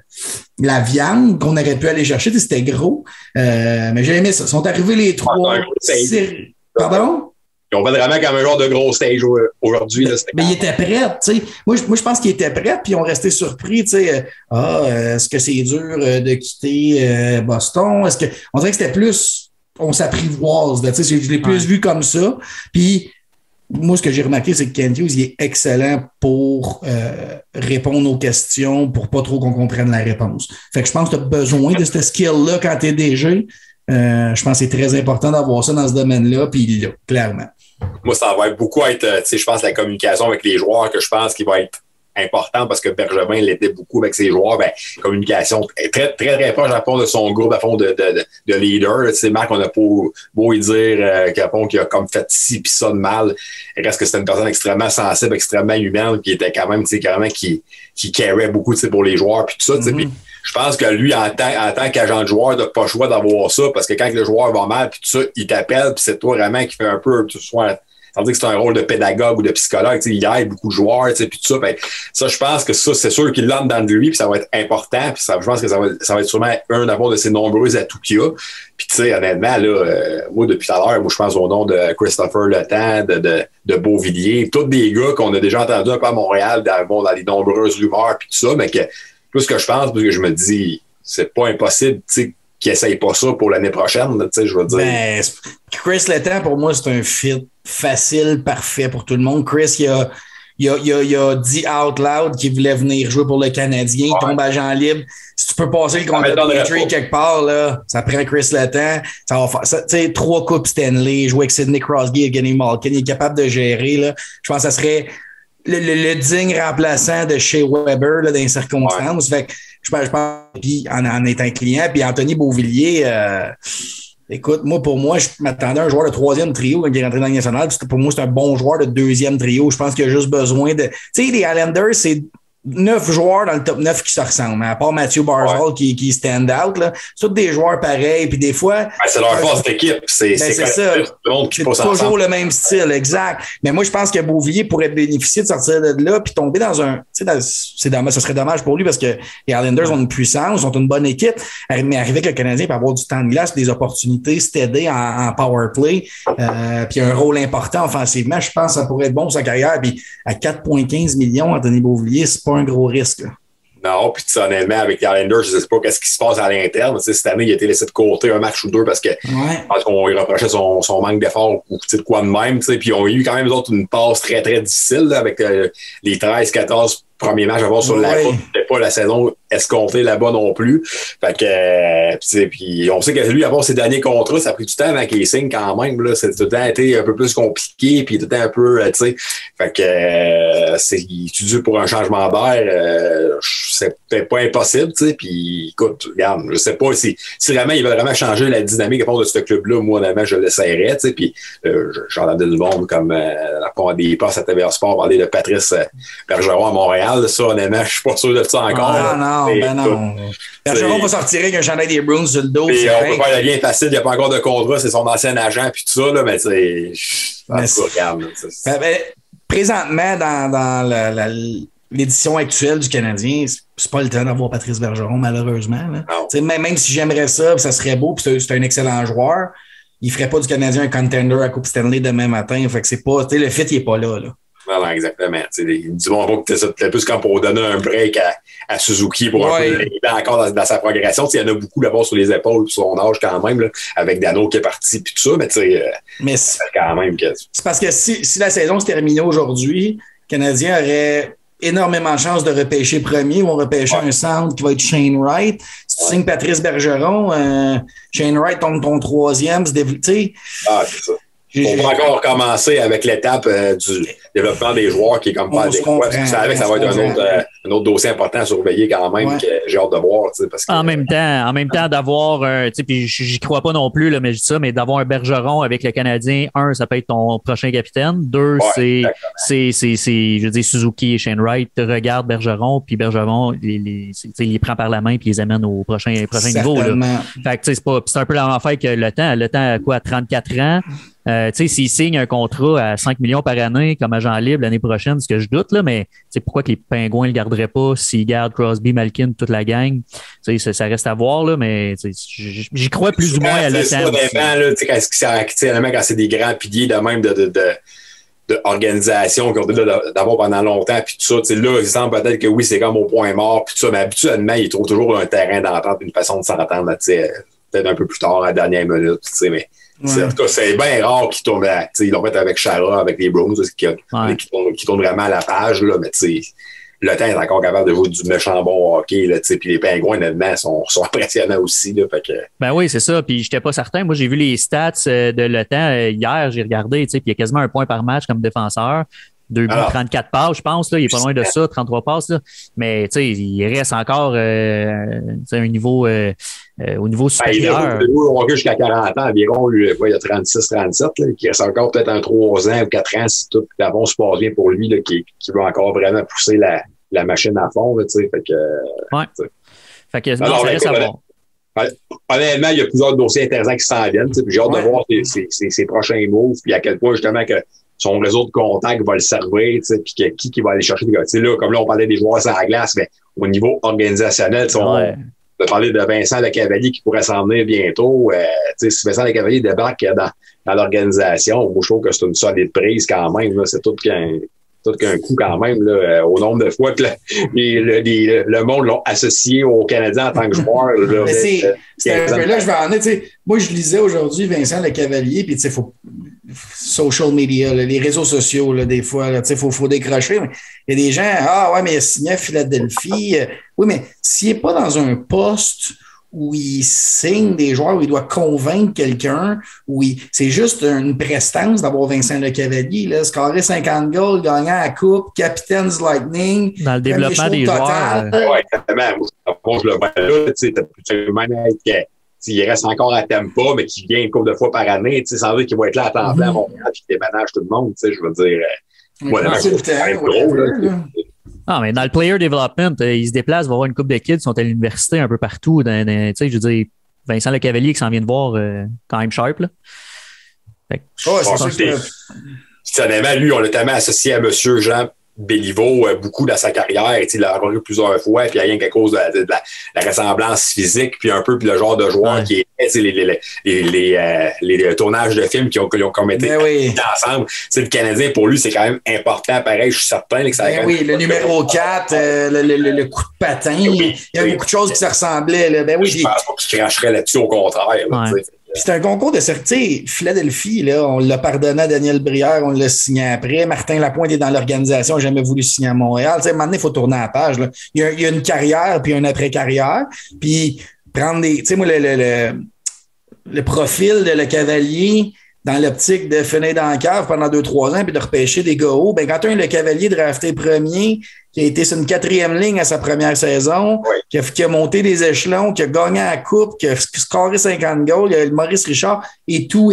la viande qu'on aurait pu aller chercher. C'était gros. Mais j'ai aimé ça. Ils sont arrivés les trois. Pardon? Ils ont fait vraiment comme un genre de gros stage aujourd'hui. Mais ils étaient prêts, tu sais. Moi, je pense qu'ils étaient prêts, puis ils ont resté surpris, tu sais. Est-ce que c'est dur de quitter Boston? On dirait que c'était plus, on s'apprivoise, tu sais. Je l'ai plus vu comme ça. Puis, moi, ce que j'ai remarqué, c'est que Kent Hughes, il est excellent pour répondre aux questions, pour pas trop qu'on comprenne la réponse. Fait que je pense que tu as besoin de ce skill-là quand tu es DG. Je pense que c'est très important d'avoir ça dans ce domaine-là, puis il l'a, clairement. Moi, ça va beaucoup être, je pense, la communication avec les joueurs que je pense qu'il va être important parce que Bergevin l'était beaucoup avec ses joueurs. Ben, communication très, très, très proche à fond de son groupe, à fond de leader. Tu sais, Marc, on a beau y dire qu'il a comme fait ci pis ça de mal. Il reste que c'était une personne extrêmement sensible, extrêmement humaine, qui était quand même, tu sais, carrément qui carrait beaucoup, tu sais, pour les joueurs puis tout ça. Tu sais, puis je pense que lui, en tant qu'agent de joueur, t'as pas le choix d'avoir ça parce que quand le joueur va mal puis tout ça, il t'appelle puis c'est toi vraiment qui fait un peu, tu sois sans dire que c'est un rôle de pédagogue ou de psychologue, il aide beaucoup de joueurs, puis tout ça. Ben, ça, je pense que ça, c'est sûr qu'il l'a dans de lui, puis ça va être important, puis je pense que ça va être sûrement un d'abord de ses nombreux atouts qu'il a. Puis tu sais, honnêtement, là, moi, depuis tout à l'heure, moi, je pense au nom de Christopher Letang, de Beauvillier, tous des gars qu'on a déjà entendus un peu à Montréal, dans les nombreuses rumeurs, puis tout ça, mais que plus que je pense, plus que je me dis, c'est pas impossible, tu sais, qui n'essaye pas ça pour l'année prochaine, tu sais, je veux dire. Ben, Chris Letang, pour moi, c'est un fit facile, parfait pour tout le monde. Chris, il a dit out loud qu'il voulait venir jouer pour le Canadien. Il tombe agent libre. Si tu peux passer le contrat de Petrie quelque part, là, ça prend Chris Letang. Ça va faire, tu sais, 3 coupes Stanley, jouer avec Sidney Crosby et Kenny Malkin. Il est capable de gérer, là. Je pense que ça serait le digne remplaçant de Shea Weber, là, dans les circonstances. Fait que, je pense, puis en étant client, puis Anthony Beauvillier, écoute, pour moi, je m'attendais à un joueur de 3e trio quand il est rentré dans la nationale. Pour moi, c'est un bon joueur de 2e trio. Je pense qu'il a juste besoin de. Tu sais, les Islanders, c'est 9 joueurs dans le top 9 qui se ressemblent, à part Matthew Barzal qui stand out. Là. C'est tous des joueurs pareils. Puis des fois. Ben, c'est leur force d'équipe. C'est ça. C'est toujours le même style, exact. Mais moi, je pense que Beauvillier pourrait bénéficier de sortir de là puis tomber dans un. Tu sais, ce serait dommage pour lui parce que les Islanders ont une puissance, ont une bonne équipe. Mais arriver avec le Canadien pour avoir du temps de glace, des opportunités, s'aider en power play, puis un rôle important offensivement, je pense que ça pourrait être bon pour sa carrière. Puis à 4,15 millions, Anthony Beauvillier, c'est pas un gros risque. Là. Non, puis honnêtement, avec les Islanders, je ne sais pas qu'est-ce qui se passe à l'interne. Cette année, il a été laissé de côté un match ou deux parce qu'on lui reprochait son manque d'effort ou de quoi de même. Puis ils ont eu quand même autres une passe très, très difficile là, avec les 13-14 premiers matchs à voir sur la route. C'était pas la saison escomptée là-bas non plus. Fait que puis on sait que lui, avoir ses derniers contrats, ça a pris du temps avant qu'il signe quand même. Là, c'est tout le temps été un peu plus compliqué, puis tout le temps un peu, tu sais. Fait que c'est dû pour un changement d'air. C'est peut-être pas impossible, tu sais. Puis écoute, regarde, je sais pas si vraiment il va vraiment changer la dynamique à part de ce club-là. Moi, honnêtement, je l'essayerais, tu sais. Puis j'entendais du monde comme la part des passes à TVA Sport parler de Patrice Bergeron à Montréal. Ça, honnêtement, je suis pas sûr de ça encore. Non. Bergeron va sortir avec un chandail des Bruins sur le dos. On peut faire le lien facile, il n'y a pas encore de contrat, c'est son ancien agent puis tout ça, là, mais tu sais, regarde. Présentement, dans l'édition actuelle du Canadien, c'est pas le temps d'avoir Patrice Bergeron, malheureusement. Là. Même si j'aimerais ça, ça serait beau, puis c'est un excellent joueur, il ferait pas du Canadien un contender à Coupe Stanley demain matin. Fait que c'est pas, le fit, il est pas là. Non, exactement. Dis-moi que c'est peut-être plus comme pour donner un break à Suzuki pour un peu l'aider encore dans sa progression. Il y en a beaucoup d'abord sur les épaules, sur son âge quand même, là, avec Dano qui est parti puis tout ça, mais tu sais, quand même que. C'est parce que si la saison se terminait aujourd'hui, le Canadien aurait énormément de chances de repêcher premier. Ils vont repêcher un centre qui va être Shane Wright. Si tu signes Patrice Bergeron, Shane Wright tombe ton 3e, tu sais. Ah, c'est ça. On va encore commencer avec l'étape du développement des joueurs qui est comme pas adéquat. Tu savais que ça va être un autre dossier important à surveiller quand même que j'ai hâte de voir. Parce que, en même temps, d'avoir puis j'y crois pas non plus, là, mais je dis ça, mais d'avoir un Bergeron avec le Canadien, ça peut être ton prochain capitaine. 2, c'est je veux dire, Suzuki et Shane Wright te regardent Bergeron, puis Bergeron il les prend par la main puis les amène au prochain niveau. Là. Fait que c'est un peu la même affaire que le temps. Le temps a quoi, 34 ans? S'il signe un contrat à 5 millions par année comme agent libre l'année prochaine, ce que je doute, là, mais pourquoi que les Pingouins ne le garderaient pas s'ils gardent Crosby, Malkin, toute la gang? Ça reste à voir, là, mais j'y crois plus ou moins à le temps. Quand c'est des grands piliers de même d'organisation qu'on a d'avoir pendant longtemps, puis tout ça, là, il semble peut-être que oui, c'est comme au point mort, puis tout ça, mais habituellement, ils trouvent toujours un terrain d'entente, une façon de s'entendre, peut-être un peu plus tard, à la dernière minute, mais en tout cas, c'est bien rare qu'ils tournent, ils l'ont fait avec Chara, avec les Browns, qui tournent vraiment à la page, là, mais le temps est encore capable de jouer du méchant bon hockey, puis les Pingouins, honnêtement, sont impressionnants aussi, là, fait que... Ben oui, c'est ça, puis j'étais pas certain. Moi, j'ai vu les stats de Le Temps hier, j'ai regardé, puis il y a quasiment un point par match comme défenseur. 2 buts, 34 passes, je pense. Là. Il est pas loin de ça, 33 passes. Là. Mais il reste encore un niveau, au niveau supérieur. Il a jusqu'à 40 ans environ. Lui, il a 36-37. Il reste encore peut-être un 3 ans ou 4 ans si tout d'abord se passe bien pour lui, là, qui veut encore vraiment pousser la machine à fond. Là, fait que, ouais. Fait que, non, ça reste à voir. Honnêtement, il y a plusieurs dossiers intéressants qui s'en viennent. J'ai hâte de voir ses prochains moves, puis à quel point justement que son réseau de contacts va le servir, puis qui va aller chercher des gars. Là, comme là, on parlait des joueurs sur la glace, mais au niveau organisationnel, on a parlé de Vincent Lecavalier qui pourrait s'en venir bientôt. Si Vincent Lecavalier débarque dans l'organisation, moi, je trouve que c'est une solide prise quand même. Là. C'est tout qu'un coup quand même, là, au nombre de fois que le monde l'ont associé aux Canadiens en tant que joueur. Là, c'est un peu là que je vais en être. Moi, je lisais aujourd'hui Vincent Lecavalier, puis il faut social media, là, les réseaux sociaux, là, des fois, il faut décrocher. Il y a des gens, ouais, mais il a signé à Philadelphie. Oui, mais s'il n'est pas dans un poste où il signe des joueurs, où il doit convaincre quelqu'un, c'est juste une prestance d'avoir Vincent Lecavalier, là, scorer 50 goals, gagnant la coupe, capitaine Lightning. Dans le développement des joueurs. Oui, exactement. Moi, je le vois là, tu sais, même être il reste encore à Tampa, mais qui vient une couple de fois par année, sans dire qu'il va être là à temps plein à Montréal et qu'il déménage tout le monde, je veux dire. Mais dans le player development, il se déplace, va voir une couple de kids qui sont à l'université un peu partout. Je veux dire, Vincent Lecavalier qui s'en vient de voir quand même sharp. Là. Honnêtement, lui, on l'a tellement associé à M. Jean Béliveau beaucoup dans sa carrière. Il l'a rencontré plusieurs fois, puis il y a rien qu'à cause de la ressemblance physique, puis un peu puis le genre de joueur qui est les tournages de films qui ont comme été ensemble. Le Canadien, pour lui, c'est quand même important. Pareil, je suis certain que ça a le numéro 4, le coup de patin, il y a beaucoup de choses qui se ressemblaient. Là. Je pense pas qu'il cracherait là-dessus, au contraire. Puis c'est un concours de certitude. Philadelphie, là, on l'a pardonné à Daniel Brière, on l'a signé après. Martin Lapointe est dans l'organisation, n'a jamais voulu signer à Montréal. À un moment donné, il faut tourner la page. Là. Il y a une carrière puis une après-carrière. Puis prendre des. Tu sais, moi, le profil de Lecavalier dans l'optique de finir dans la cave pendant 2-3 ans puis de repêcher des gars hauts, quand tu as un Lecavalier drafté premier, qui a été sur une 4e ligne à sa première saison, qui a monté des échelons, qui a gagné la coupe, qui a scoré 50 goals, il y a le Maurice Richard et tout.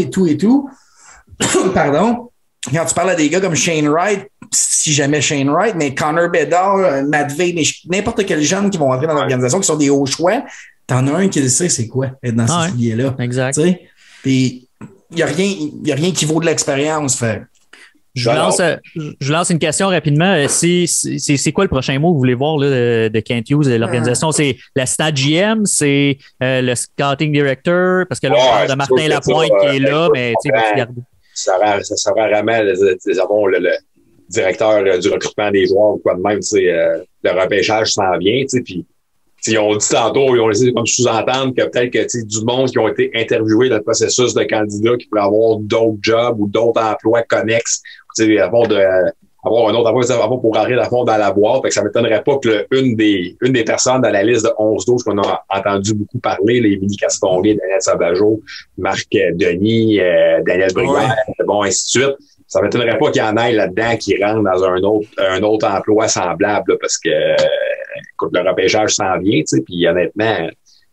Pardon. Quand tu parles à des gars comme Shane Wright, si jamais Shane Wright, mais Connor Bedard, Matvey, n'importe quel jeune qui vont entrer dans l'organisation, qui sont des hauts choix, t'en as un qui le sait c'est quoi être dans ces souliers-là. Exact. Puis il n'y a rien qui vaut de l'expérience. Je lance une question rapidement. C'est quoi le prochain mot que vous voulez voir là, de Kent Hughes et l'organisation? C'est l'assistant GM, c'est le scouting director, parce que là, on parle de Martin Lapointe qui est là, mais tu sais, va garder. Ça sera vraiment le directeur du recrutement des joueurs ou quoi de même, le repêchage s'en vient, puis ils ont dit tantôt, ils ont laissé comme sous-entendre que peut-être que du monde qui ont été interviewés dans le processus de candidats qui pourraient avoir d'autres jobs ou d'autres emplois connexes, avoir un autre emploi pour rentrer dans la boîte. Fait que ça m'étonnerait pas que une des personnes dans la liste de 11-12 qu'on a entendu beaucoup parler, les Émilie Castonguay, Daniel Sabajo, Marc Denis, Daniel Brière, ainsi de suite. Ça m'étonnerait pas qu'il y en ait là-dedans qui rentrent dans un autre emploi semblable, là, parce que écoute, le repêchage s'en vient, puis honnêtement,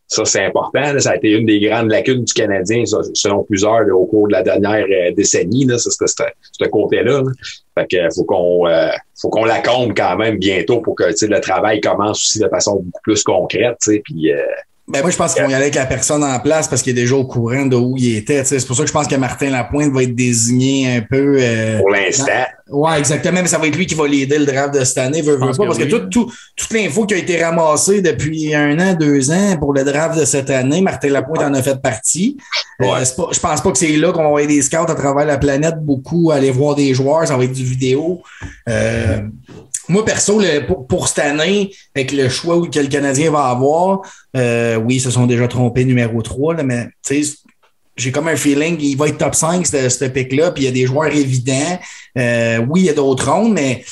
ça c'est important. Là, ça a été une des grandes lacunes du Canadien, selon plusieurs, là, au cours de la dernière décennie, là, ce côté-là. Là. Fait que faut qu'on la comble quand même bientôt pour que le travail commence aussi de façon beaucoup plus concrète, puis moi, je pense qu'ils vont y aller avec la personne en place parce qu'il est déjà au courant de où il était. C'est pour ça que je pense que Martin Lapointe va être désigné un peu... pour l'instant. Ouais, exactement. Mais ça va être lui qui va l'aider le draft de cette année. Veut pas, parce que toute l'info qui a été ramassée depuis 1 an, 2 ans pour le draft de cette année, Martin Lapointe en a fait partie. Je pense pas que c'est là qu'on va avoir des scouts à travers la planète, beaucoup aller voir des joueurs. Ça va être du vidéo. Moi, perso, pour cette année, avec le choix que le Canadien va avoir, oui, ils se sont déjà trompés numéro 3, là, mais tu sais, j'ai comme un feeling qu'il va être top 5, ce pick-là, puis il y a des joueurs évidents. Oui, il y a d'autres rondes, mais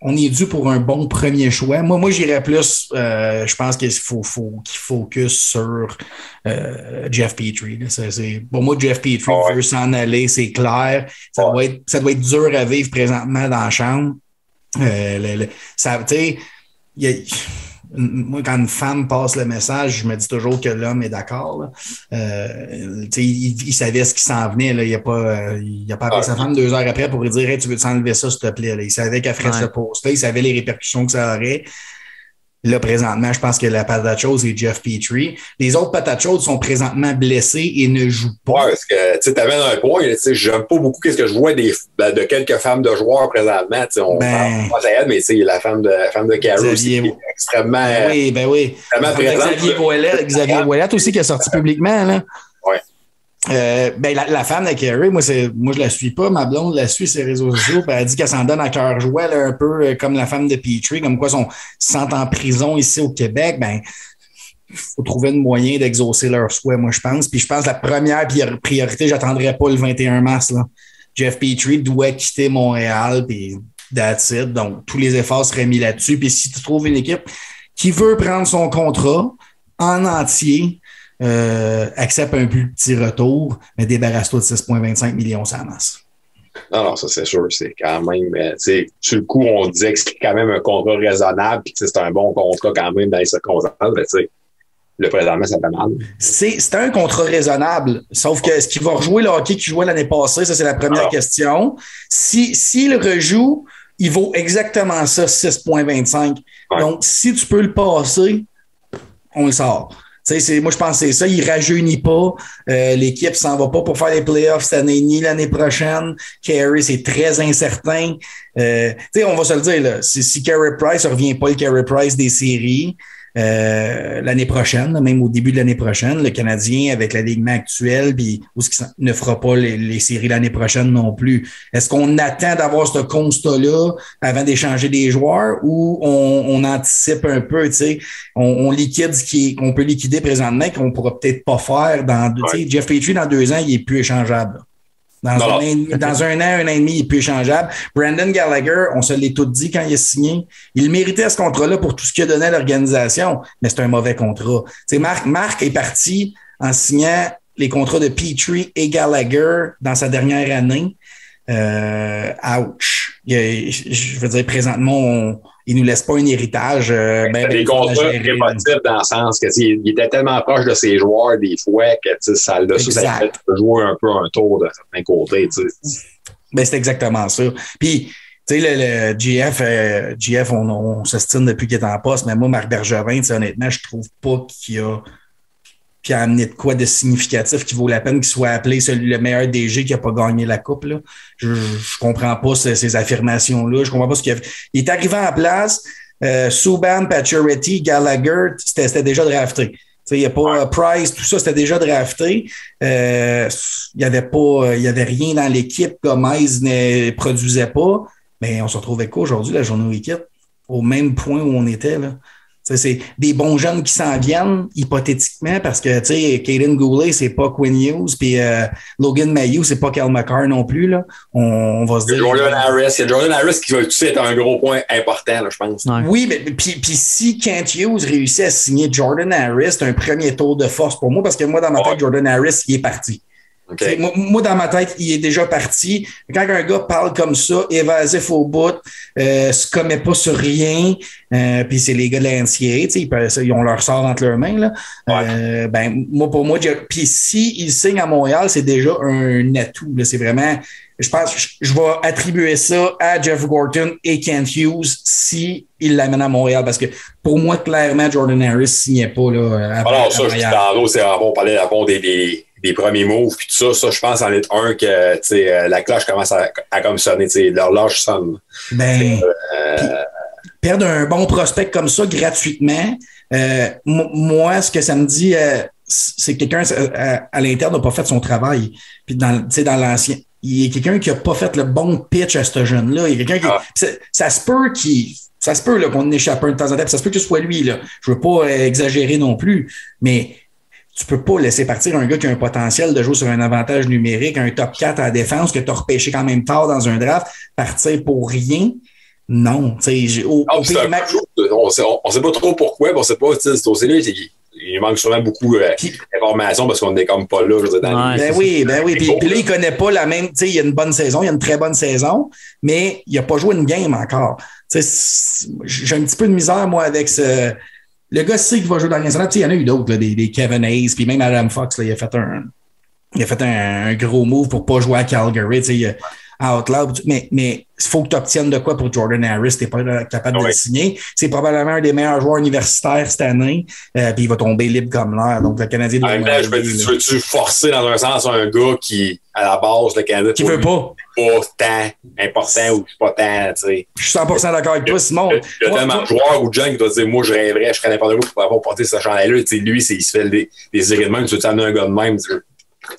on est dû pour un bon premier choix. Moi j'irais plus, je pense qu'il faut qu'il focus sur Jeff Petrie. Pour moi, Jeff Petrie veut s'en aller, c'est clair. Ça doit être dur à vivre présentement dans la chambre. Moi, quand une femme passe le message, je me dis toujours que l'homme est d'accord. Il savait ce qui s'en venait. Là. Il n'a pas appelé sa femme 2 heures après pour lui dire hey, tu veux t'enlever ça, s'il te plaît. Là. Il savait qu'elle ferait ce post-là. Il savait les répercussions que ça aurait. Là, présentement, je pense que la patate chaude, c'est Jeff Petrie. Les autres patates chaudes sont présentement blessés et ne jouent pas. Ouais, parce que tu amènes un point. J'aime pas beaucoup ce que je vois de quelques femmes de joueurs présentement. On parle pas ça, mais la femme de Carey aussi, qui est extrêmement. Oui. Xavier Ouellet aussi qui a sorti publiquement. Là. Ouais. La femme de Carey, moi je la suis pas, ma blonde la suit sur les réseaux sociaux, elle dit qu'elle s'en donne à cœur joie, là, un peu comme la femme de Petrie, comme quoi se sentent en prison ici au Québec, faut trouver un moyen d'exaucer leur souhait, moi je pense. Puis je pense que la première priorité, j'attendrai pas le 21 mars. Là. Jeff Petrie doit quitter Montréal, puis that's it. Donc tous les efforts seraient mis là-dessus. Puis si tu trouves une équipe qui veut prendre son contrat en entier, accepte un plus petit retour, mais débarrasse-toi de 6,25 millions, ça masse. Non, ça c'est sûr. C'est quand même, sur le coup, on disait que c'était quand même un contrat raisonnable, puis c'est un bon contrat quand même dans les circonstances, mais le présentement, ça fait mal. C'est un contrat raisonnable, sauf que est-ce qu'il va rejouer le hockey qu'il jouait l'année passée? Ça, c'est la première question. S'il rejoue, il vaut exactement ça, 6,25. Ouais. Donc, si tu peux le passer, on le sort. Moi, je pense que c'est ça. Il ne rajeunit pas. L'équipe ne s'en va pas pour faire les playoffs cette année ni l'année prochaine. Carey, c'est très incertain. On va se le dire, là, si Carey Price ne revient pas le Carey Price des séries l'année prochaine, même au début de l'année prochaine, le Canadien, avec l'alignement actuel, puis ne fera pas les séries l'année prochaine non plus. Est-ce qu'on attend d'avoir ce constat-là avant d'échanger des joueurs ou on anticipe un peu, on liquide ce qu'on peut liquider présentement, qu'on pourra peut-être pas faire dans Jeff Petrie, dans 2 ans, il est plus échangeable. Dans un an et demi, il est plus échangeable. Brendan Gallagher, on se l'est tout dit quand il a signé. Il méritait ce contrat-là pour tout ce qu'il a donné à l'organisation, mais c'est un mauvais contrat. Marc est parti en signant les contrats de Petrie et Gallagher dans sa dernière année. Ouch. Je veux dire, présentement, il nous laisse pas un héritage. Des contrats émotifs dans le sens que il était tellement proche de ses joueurs des fois que ça fait jouer un peu un tour de certains côtés. C'est exactement ça. Puis, le GF, on s'estime depuis qu'il est en poste, mais moi, Marc Bergevin, honnêtement, je trouve pas qu'il a amené de quoi de significatif qui vaut la peine qu'il soit appelé le meilleur DG qui n'a pas gagné la coupe. Là. Je comprends pas ces affirmations-là. Je comprends pas ce qu'il a fait. Il est arrivé en place. Subban, Pacioretty, Gallagher, c'était déjà drafté. Il n'y a pas Price, tout ça, c'était déjà drafté. Il y avait rien dans l'équipe. Gomez ne produisait pas. Mais on se retrouve avec quoi aujourd'hui, la journée où il quitte? Au même point où on était, là. C'est des bons jeunes qui s'en viennent, hypothétiquement, parce que, Caden Goulet, c'est pas Quinn Hughes, puis Logan Mailloux, c'est pas Cal McCarr non plus, là. On va se dire. Jordan Harris qui va aussi être un gros point important, là, je pense. Ouais. Oui, mais puis si Kent Hughes réussit à signer Jordan Harris, c'est un premier tour de force pour moi, parce que moi, dans ma tête, Jordan Harris, il est parti. Okay. Moi, dans ma tête, il est déjà parti. Quand un gars parle comme ça, évasif au bout, se commet pas sur rien, puis c'est les gars de la NCAA, ils ont leur sort entre leurs mains. Là. Ouais. Pour moi, puis s'il signe à Montréal, c'est déjà un atout. Là. C'est vraiment, je pense que je vais attribuer ça à Jeff Gorton et Kent Hughes si il l'amène à Montréal. Parce que pour moi, clairement, Jordan Harris signait pas. Là, alors, ça, je suis dans l'eau, c'est on parlait d'abord des premiers moves, puis tout ça, je pense en est un que la cloche commence à comme sonner, l'horloge sonne. Perdre un bon prospect comme ça gratuitement, moi, ce que ça me dit, c'est que quelqu'un à l'interne n'a pas fait son travail. Puis dans l'ancien, il y a quelqu'un qui n'a pas fait le bon pitch à ce jeune-là. Il y a quelqu'un qui. Ça se peut là, qu'on échappe un de temps en temps, puis ça se peut que ce soit lui. Là. Je ne veux pas exagérer non plus, mais tu peux pas laisser partir un gars qui a un potentiel de jouer sur un avantage numérique, un top 4 à la défense que tu as repêché quand même tard dans un draft, partir pour rien. Non. Tu sais, On sait pas trop pourquoi, on sait pas, tu sais, c'est aussi là, il manque sûrement beaucoup d'informations parce qu'on n'est comme pas là. Ben oui. Puis là, il connaît pas la même. Tu sais, il y a une bonne saison, il y a une très bonne saison, mais il n'a pas joué une game encore. Tu sais, j'ai un petit peu de misère, moi, avec ce. Le gars sait qu'il va jouer dans l'International. Tu sais, il y en a eu d'autres, des Kevin Hayes, puis même Adam Fox, là, il a fait un gros move pour pas jouer à Calgary. Tu sais, out loud. Mais il faut que tu obtiennes de quoi pour Jordan Harris. Tu n'es pas capable de le signer. C'est probablement un des meilleurs joueurs universitaires cette année. Puis il va tomber libre comme l'air. Donc, le Canadien doit. En même temps, je me dis, veux-tu forcer dans un sens un gars qui, à la base, le Canada, qui veut pas tant important ou pas tant, tu sais. Je suis 100% d'accord avec toi, Simon. Il y a tellement de joueurs ou de gens qui doivent dire, moi, je rêverais, je serais n'importe quoi pour pouvoir porter ce chandail-là. Tu sais, lui, il se fait des irées de même. Tu veux amener un gars de même?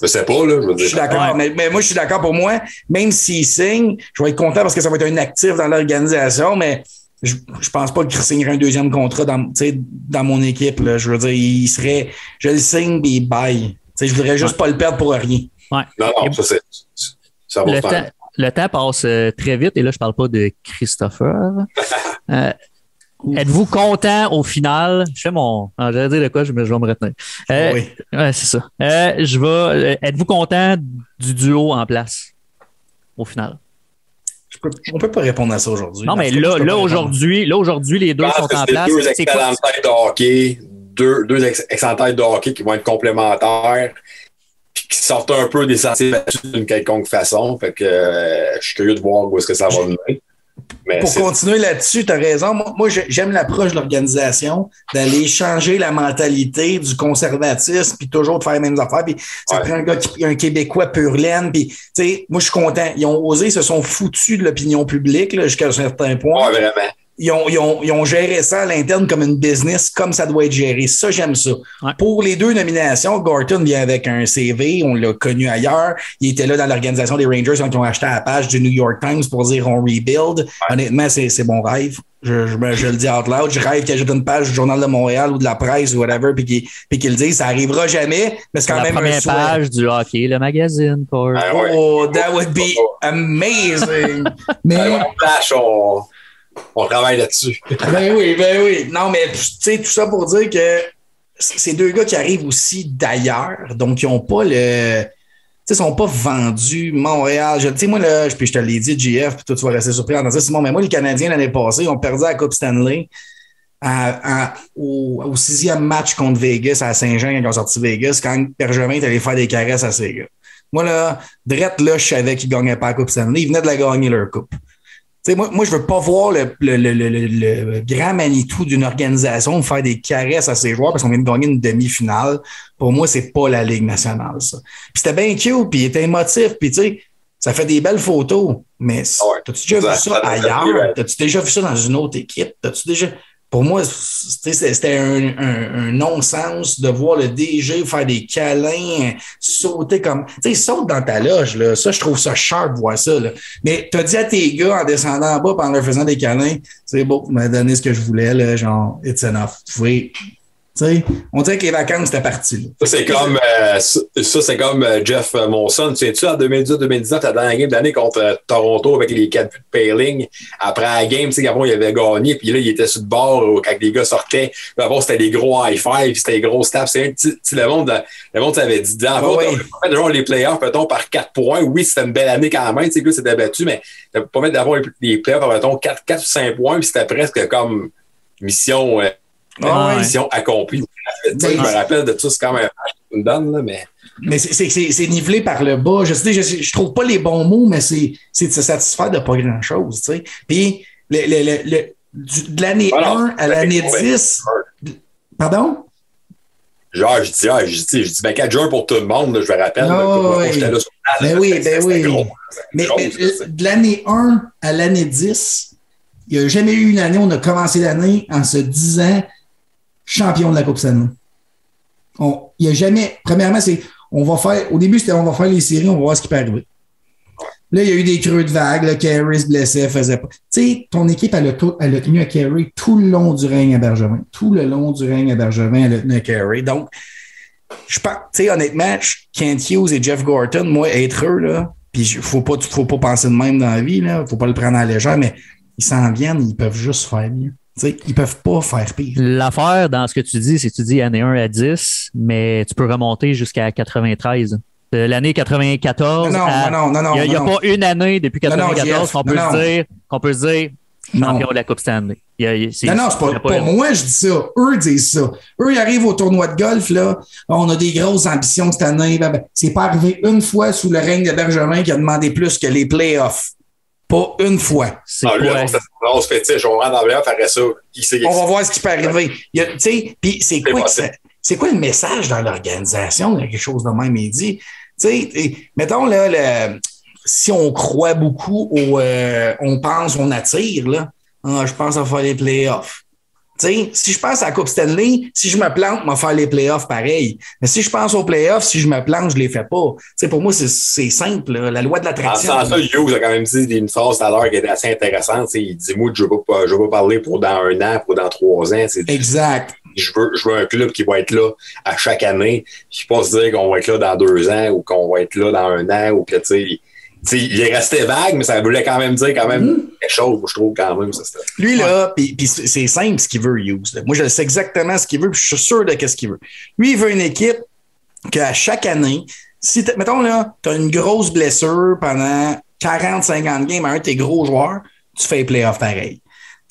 Je sais pas, là. Je suis d'accord, mais moi, je suis d'accord pour moi. Même s'il signe, je vais être content parce que ça va être un actif dans l'organisation, mais je pense pas qu'il signerait un deuxième contrat dans mon équipe, là. Je veux dire, je le signe, puis bye. Je voudrais juste pas le perdre pour rien. Ouais. Non, ça va faire. Le temps passe très vite, et là, je parle pas de Christopher. Êtes-vous content au final? J'allais dire de quoi, je vais me retenir. Oui. Ouais, c'est ça. Êtes-vous content du duo en place au final? On peut pas répondre à ça aujourd'hui. Non, mais là aujourd'hui, les deux sont en place. Deux excellentes têtes de hockey, deux excellentes têtes de hockey qui vont être complémentaires, puis qui sortent un peu des sentiers battus d'une quelconque façon. Fait que je suis curieux de voir où est-ce que ça va mener. Pour continuer là-dessus, tu as raison. Moi, j'aime l'approche de l'organisation, d'aller changer la mentalité du conservatisme, puis toujours de faire les mêmes affaires. Puis ça prend un Québécois pur laine. Puis, tu sais, moi, je suis content. Ils ont osé, ils se sont foutus de l'opinion publique là, jusqu'à un certain point. Ouais, vraiment. Ils ont géré ça à l'interne comme une business, comme ça doit être géré. Ça, j'aime ça. Ouais. Pour les deux nominations, Gorton vient avec un CV, on l'a connu ailleurs. Il était là dans l'organisation des Rangers quand ils ont acheté à la page du New York Times pour dire on rebuild. Ouais. Honnêtement, c'est mon rêve. Je le dis out loud. Je rêve qu'il ajoute une page du Journal de Montréal ou de la presse ou whatever, puis qu'il le dise. Ça arrivera jamais, mais c'est quand même un première page du hockey, le magazine. Oh, that would be amazing. Mais on travaille là-dessus. Ben oui. Non, mais tu sais, tout ça pour dire que ces deux gars qui arrivent aussi d'ailleurs, donc ils n'ont pas le... Tu sais, ils sont pas vendus Montréal. Tu sais, moi, là, puis je te l'ai dit, GF, puis toi, tu vas rester surpris en disant, Simon, mais moi, les Canadiens, l'année passée, ont perdu la Coupe Stanley au 6e match contre Vegas à Saint-Jean, quand ils ont sorti Vegas, quand Bergevin est allé faire des caresses à ces gars. Moi, là, drette, là, je savais qu'ils ne gagnaient pas la Coupe Stanley. Ils venaient de la gagner, leur coupe. T'sais, moi, je veux pas voir le grand Manitou d'une organisation faire des caresses à ses joueurs parce qu'on vient de gagner une demi-finale. Pour moi, c'est pas la Ligue nationale, ça. Puis c'était bien cute, puis il était émotif, puis tu sais, ça fait des belles photos. Mais t'as-tu déjà vu ça ailleurs? T'as-tu déjà vu ça dans une autre équipe? Pour moi, c'était un non-sens de voir le DG faire des câlins, sauter comme... Tu sais, il saute dans ta loge, là. Ça, je trouve ça sharp, voir ça, là. Mais t'as dit à tes gars, en descendant en bas, en leur faisant des câlins, c'est bon, vous m'avez donné ce que je voulais, là, genre, it's enough. Vous pouvez... T'sais, on dirait que les vacances, c'était parti. Là. Ça, c'est comme Jeff Monson. Tu sais-tu, en 2018-2019, ta dernière game d'année contre Toronto avec les 4 buts de Payling. Après la game, tu sais, qu'avant, il avait gagné. Puis là, il était sur le bord quand les gars sortaient. Puis avant, c'était des gros high-five. C'était des gros snaps. Le monde, ça avait 10 ans. Fait genre les playoffs, peut-on, par 4 points. Oui, c'était une belle année quand même. Tu sais, le gars s'était battu, mais t'as pas mettre d'avoir les playoffs, peut-on, 4 ou 5 points. Puis c'était presque comme mission... mission accomplie. Je me rappelle de tout, c'est quand même une donne, là, mais c'est nivelé par le bas. Je trouve pas les bons mots, mais c'est de se satisfaire de pas grand-chose. Tu sais. Puis de l'année 1 à l'année 10... Pardon? Genre, je dis, ben 4 jours pour tout le monde, là, je me rappelle. J'étais là sur la oui. Gros, mais de l'année 1 à l'année 10, il n'y a jamais eu une année où on a commencé l'année en se disant champion de la Coupe Stanley. Il n'y a jamais... Premièrement, au début, c'était on va faire les séries, on va voir ce qui peut arriver. Là, il y a eu des creux de vague. Là, Carey se blessait, faisait pas. Tu sais, ton équipe, elle a tenu à Carey tout le long du règne à Bergevin. Tout le long du règne à Bergevin, elle a tenu à Carey. Donc, je pense, tu sais, honnêtement, Kent Hughes et Jeff Gorton, moi, être eux, là, puis faut pas penser de même dans la vie, là, faut pas le prendre à la légère, mais ils s'en viennent, ils peuvent juste faire mieux. T'sais, ils peuvent pas faire pire. L'affaire dans ce que tu dis, c'est que tu dis année 1 à 10, mais tu peux remonter jusqu'à 93. De l'année 94 Non, il n'y a pas une année depuis 94 qu'on peut se dire champion de la Coupe Stanley. C'est pas moi, je dis ça. Eux disent ça. Eux, ils arrivent au tournoi de golf, là. On a des grosses ambitions cette année. C'est pas arrivé une fois sous le règne de Bergevin qui a demandé plus que les playoffs. Pas une fois. On se fait, on rentre dans le playoff, après ça. On va voir ce qui peut arriver. Puis c'est quoi le message dans l'organisation? Il y a quelque chose de même, il dit. Mettons, là, si on croit beaucoup on pense, on attire, là. Je pense à faire les playoffs. Si je pense à la Coupe Stanley, si je me plante, je vais faire les playoffs pareil. Mais si je pense aux playoffs, si je me plante, je les fais pas. Pour moi, c'est simple, là, la loi de l'attraction. En ça, Hughes a quand même dit une phrase tout à l'heure qui était assez intéressante. Il dit, moi, je veux pas parler pour dans 1 an, pour dans 3 ans. Exact. Je veux un club qui va être là à chaque année. Je ne peux pas se dire qu'on va être là dans 2 ans ou qu'on va être là dans 1 an ou que, il est resté vague, mais ça voulait quand même dire quelque chose, je trouve, quand même. Lui, là, puis c'est simple ce qu'il veut, Hughes. Moi, je sais exactement ce qu'il veut, puis je suis sûr de ce qu'il veut. Lui, il veut une équipe qu'à chaque année, mettons, là, tu as une grosse blessure pendant 40-50 games à un de tes gros joueurs, tu fais les playoffs pareil.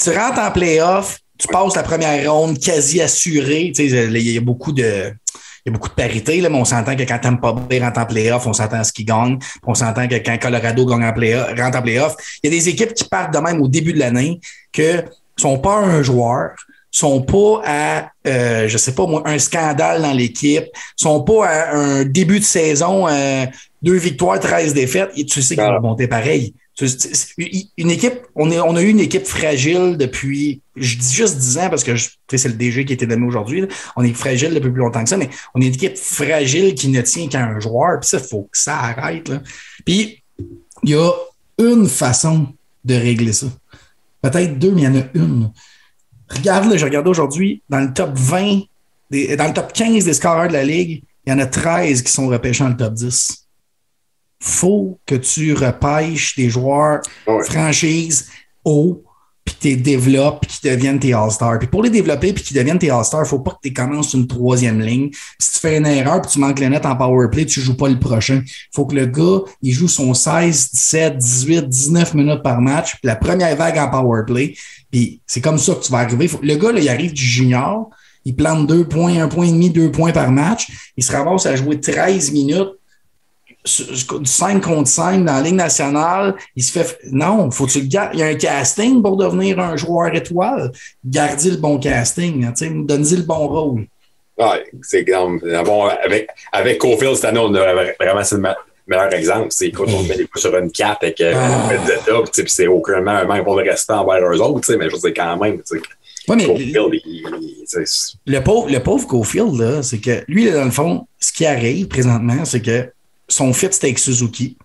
Tu rentres en playoffs, tu passes la première ronde quasi assurée. Il y a beaucoup de parité, là, mais on s'entend que quand Tampa Bay rentre en playoff, on s'entend à ce qu'ils gagnent. On s'entend que quand Colorado rentre en playoff, il y a des équipes qui partent de même au début de l'année que sont pas un joueur, sont pas à, je sais pas moi, un scandale dans l'équipe, sont pas à un début de saison, 2 victoires, 13 défaites, et tu sais qu'ils vont monter pareil. Une équipe, on a eu une équipe fragile depuis, je dis juste 10 ans parce que c'est le DG qui a été donné aujourd'hui. Là. On est fragile depuis plus longtemps que ça, mais on est une équipe fragile qui ne tient qu'à un joueur. Puis ça, il faut que ça arrête. Là. Puis il y a une façon de régler ça. Peut-être 2, mais il y en a une. Regarde, là, j'ai regardé aujourd'hui, dans le top 20, dans le top 15 des scoreurs de la Ligue, il y en a 13 qui sont repêchés dans le top 10. Faut que tu repêches des joueurs franchise haut, puis tu les développes, puis qu'ils deviennent tes All-Stars. Puis pour les développer, puis qu'ils deviennent tes All-Stars, faut pas que tu commences une 3e ligne. Puis si tu fais une erreur, puis tu manques le net en powerplay, tu joues pas le prochain. Faut que le gars, il joue son 16, 17, 18, 19 minutes par match, puis la première vague en powerplay. Puis c'est comme ça que tu vas arriver. Le gars, là, il arrive du junior, il plante 2 points, 1,5 point, 2 points par match. Il se ramasse à jouer 13 minutes. 5 contre 5 dans la Ligue nationale, il se fait... Non, faut que tu le gardes. Il y a un casting pour devenir un joueur étoile. Gardez le bon casting, hein, donne-y le bon rôle. Ouais, c'est bon. Avec Caulfield, cette année, on a vraiment c'est le meilleur exemple. C'est quand on met les coups sur une cape et que puis c'est aucunement un manque de respect envers eux autres, mais je veux dire quand même, ouais, mais le pauvre Caulfield, là, c'est que lui, là, dans le fond, ce qui arrive présentement, c'est que son fit, c'était avec Suzuki.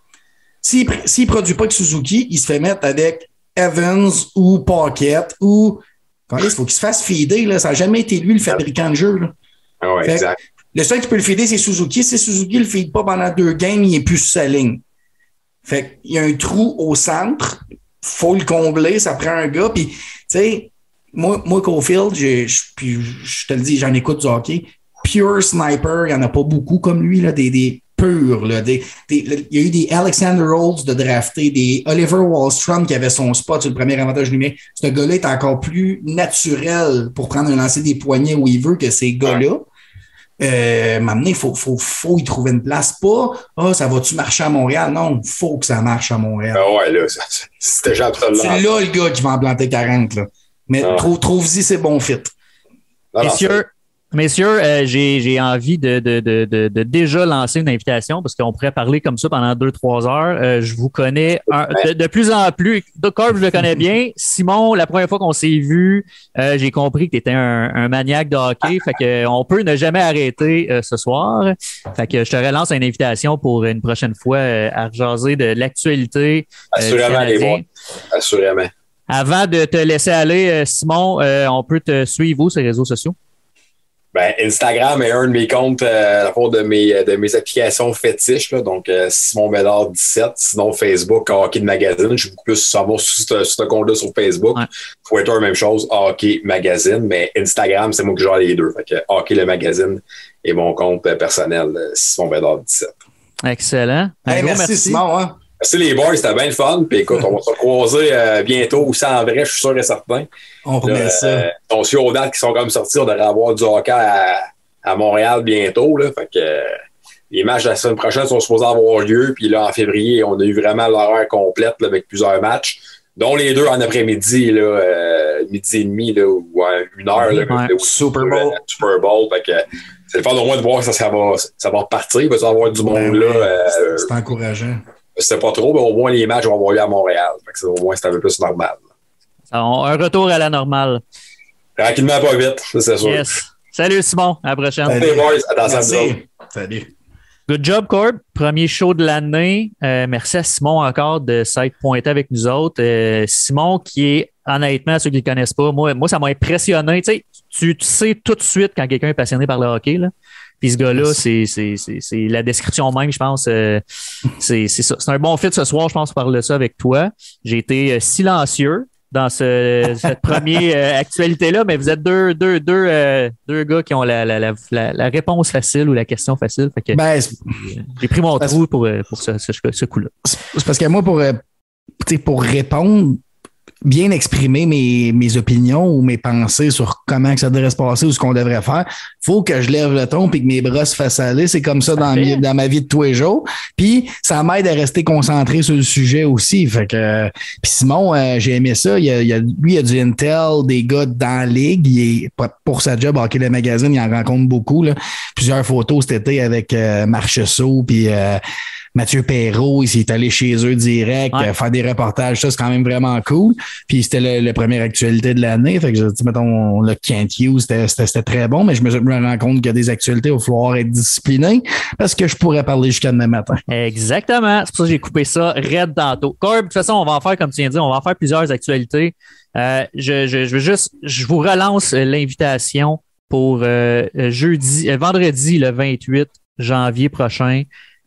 S'il ne produit pas avec Suzuki, il se fait mettre avec Evans ou Paquette ou... Il faut qu'il se fasse feeder. Là. Ça n'a jamais été lui le fabricant de jeu. Là. Ah ouais, exact. Le seul qui peut le feeder, c'est Suzuki. Si Suzuki ne le feed pas pendant 2 games, il n'est plus sur sa ligne. Fait qu'il y a un trou au centre. Il faut le combler. Ça prend un gars. Puis, tu sais, moi, Caulfield, puis je te le dis, j'en écoute du hockey. Pure sniper, il n'y en a pas beaucoup comme lui, là, des purs. Là, il y a eu des Alexander Holtz de drafté, des Oliver Wahlstrom qui avait son spot sur le premier avantage numérique. Ce gars-là est encore plus naturel pour prendre un lancer des poignets où il veut que ces gars-là. Maintenant, il faut y trouver une place. Pas, ça va-tu marcher à Montréal? Non, il faut que ça marche à Montréal. Ouais, là, c'est déjà absolument. C'est là le gars qui va en planter 40. Là. Mais trouve-y ses bons fits. Messieurs, j'ai envie de déjà lancer une invitation parce qu'on pourrait parler comme ça pendant 2-3 heures. Je vous connais de plus en plus. Corb, je le connais bien. Simon, la première fois qu'on s'est vu, j'ai compris que tu étais un maniaque de hockey. Fait que on peut ne jamais arrêter ce soir. Fait que je te relance une invitation pour une prochaine fois à rejaser de l'actualité. Assurément, les bons. Assurément. Avant de te laisser aller, Simon, on peut te suivre où sur les réseaux sociaux? Ben, Instagram est un de mes comptes à la fois de mes applications fétiches, là, donc Simon Bédard 17. Sinon, Facebook, Hockey de Magazine. Je suis beaucoup plus savoir sur ce compte-là sur Facebook. Ouais. Twitter, même chose, Hockey Magazine. Mais Instagram, c'est moi qui gère les deux. Fait que Hockey le Magazine et mon compte personnel, Simon Bédard 17. Excellent. Hey, merci Simon. Hein? Merci les boys, c'était bien le fun. Puis écoute, on va se croiser bientôt aussi en vrai, je suis sûr et certain. On remet ça. On suit aux dates qui sont comme sorties, on devrait avoir du hockey à Montréal bientôt. Là, fait que les matchs de la semaine prochaine sont supposés avoir lieu. Puis là, en février, on a eu vraiment l'horaire complète là, avec plusieurs matchs, dont les deux en après-midi, là, midi et demi là, ou à 1h. Là, Super Bowl. Super Bowl. Fait que c'est le fun au moins de voir que ça va repartir. Il va y avoir du monde là. C'est encourageant. C'est pas trop, mais au moins les matchs vont avoir lieu à Montréal. Fait que au moins, c'est un peu plus normal. Un retour à la normale. Tranquillement, pas vite, c'est sûr. Yes. Salut Simon, à la prochaine. Salut boys, attention à vous. Salut. Good job, Corb. Premier show de l'année. Merci à Simon encore de s'être pointé avec nous autres. Simon, qui est, honnêtement, ceux qui ne le connaissent pas, moi, ça m'a impressionné. Tu sais tout de suite quand quelqu'un est passionné par le hockey, là. Puis ce gars-là, c'est la description même, je pense. C'est ça. C'est un bon fit ce soir, je pense, parler de ça avec toi. J'ai été silencieux dans cette première actualité-là, mais vous êtes deux gars qui ont la réponse facile ou la question facile. Fait que, j'ai pris mon trou pour ce coup-là. C'est parce que moi, pour répondre, bien exprimer mes opinions ou mes pensées sur comment que ça devrait se passer ou ce qu'on devrait faire, faut que je lève le ton et que mes bras se fassent aller. C'est comme ça dans ma vie de tous les jours. Puis ça m'aide à rester concentré sur le sujet aussi. Fait que puis Simon, j'ai aimé ça. Lui, il y a du intel, des gars dans la ligue. Il est pour sa job, Hockey le Magazine, il en rencontre beaucoup. Là. Plusieurs photos cet été avec Marchessault puis Mathieu Perrault, il s'est allé chez eux direct, faire des reportages, ça, c'est quand même vraiment cool. Puis c'était la première actualité de l'année. Fait que je dis, mettons, le Kent Hughes, c'était très bon, mais je me rends compte qu'il y a des actualités où il va falloir être discipliné parce que je pourrais parler jusqu'à demain matin. Exactement. C'est pour ça que j'ai coupé ça raide tantôt. Corb, de toute façon, on va en faire, comme tu viens de dire, on va en faire plusieurs actualités. Je vous relance l'invitation pour vendredi le 28 janvier prochain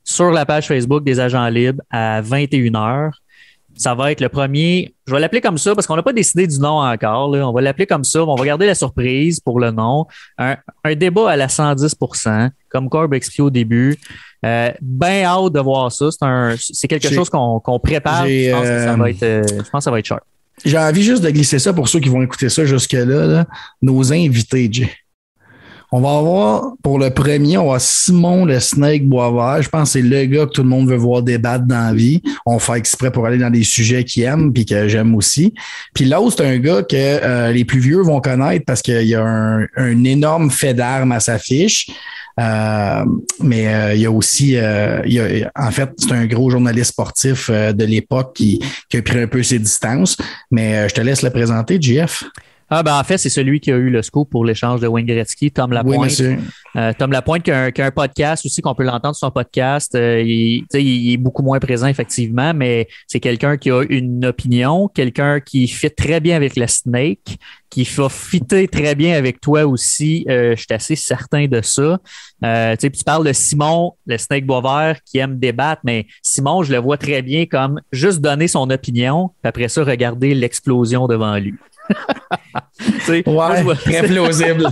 sur la page Facebook des Agents Libres à 21h. Ça va être le premier, je vais l'appeler comme ça parce qu'on n'a pas décidé du nom encore. Là. On va l'appeler comme ça. On va garder la surprise pour le nom. Un débat à la 110%, comme Corb expliqué au début. Ben hâte de voir ça. C'est quelque chose qu'on prépare. Je pense que ça va être sharp. J'ai envie juste de glisser ça pour ceux qui vont écouter ça jusque-là. Là. Nos invités, Jay. On va avoir, pour le premier, on va Simon le Snake Boisvert. Je pense que c'est le gars que tout le monde veut voir débattre dans la vie. On fait exprès pour aller dans des sujets qu'il aime puis que j'aime aussi. Puis l'autre, c'est un gars que les plus vieux vont connaître parce qu'il y a un énorme fait d'armes à sa fiche. Mais il y a aussi, en fait, c'est un gros journaliste sportif de l'époque qui a pris un peu ses distances. Mais je te laisse le présenter, JF. En fait, c'est celui qui a eu le scoop pour l'échange de Wayne Gretzky, Tom Lapointe. Oui, monsieur. Tom Lapointe qui a un podcast aussi, qu'on peut l'entendre sur son podcast. Il est beaucoup moins présent, effectivement, mais c'est quelqu'un qui a une opinion, quelqu'un qui fit très bien avec le Snake, qui va fitter très bien avec toi aussi. Je suis assez certain de ça. Tu parles de Simon, le Snake Boisvert, qui aime débattre, mais Simon, je le vois très bien comme juste donner son opinion, puis après ça, regarder l'explosion devant lui. Très plausible.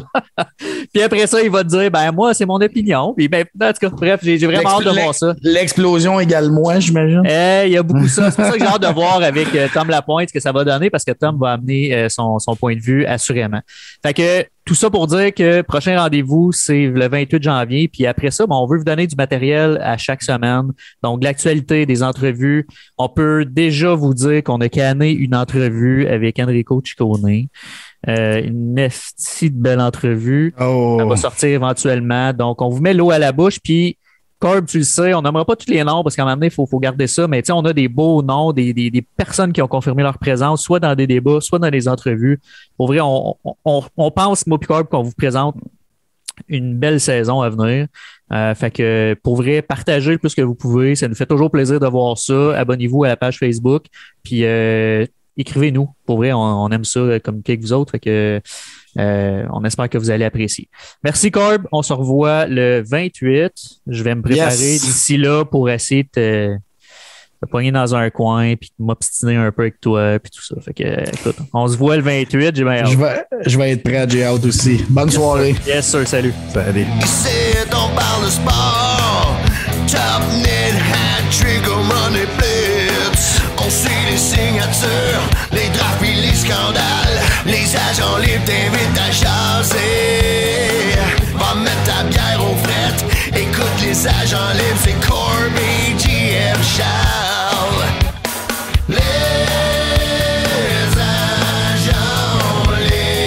Puis après ça, il va te dire, moi, c'est mon opinion. Puis en tout cas, bref, j'ai vraiment hâte de voir ça. L'explosion égale moi, j'imagine. Il y a beaucoup ça. C'est pour ça que j'ai hâte de voir avec Tom Lapointe ce que ça va donner parce que Tom va amener son point de vue assurément. Fait que tout ça pour dire que prochain rendez-vous, c'est le 28 janvier. Puis après ça, on veut vous donner du matériel à chaque semaine. Donc, l'actualité, des entrevues. On peut déjà vous dire qu'on a canné une entrevue avec Enrico Ciccone. Une de belle entrevue. Oh. Ça va sortir éventuellement. Donc, on vous met l'eau à la bouche. Puis, Corb, tu le sais, on n'aimera pas tous les noms parce qu'à un moment donné, il faut garder ça. Mais on a des beaux noms, des personnes qui ont confirmé leur présence, soit dans des débats, soit dans des entrevues. Pour vrai, on pense, moi et Corb, qu'on vous présente une belle saison à venir. Fait que pour vrai, partagez le plus que vous pouvez. Ça nous fait toujours plaisir de voir ça. Abonnez-vous à la page Facebook. Puis écrivez-nous. Pour vrai, on aime ça communiquer avec vous autres. Fait que On espère que vous allez apprécier. Merci, Corb. On se revoit le 28. Je vais me préparer d'ici là pour essayer de te pogner dans un coin puis de m'obstiner un peu avec toi puis tout ça. Fait que, écoute, on se voit le 28. J'ai bien hâte. Je vais être prêt, j'ai hâte aussi. Bonne soirée. Yes, sir. Salut. Salut. Ici, on parle de sport. Top net, hat trick, home run et blitz. On suit les signatures, les drafts et les scandales. Les agents libres t'invitent à jaser. Va mettre ta bière au fret. Écoute les agents libres, c'est Corby, JF, Charles. Les agents libres.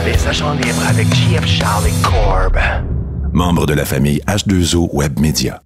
Les agents libres avec JF, Charles et Corb. Membre de la famille H2O Web Media.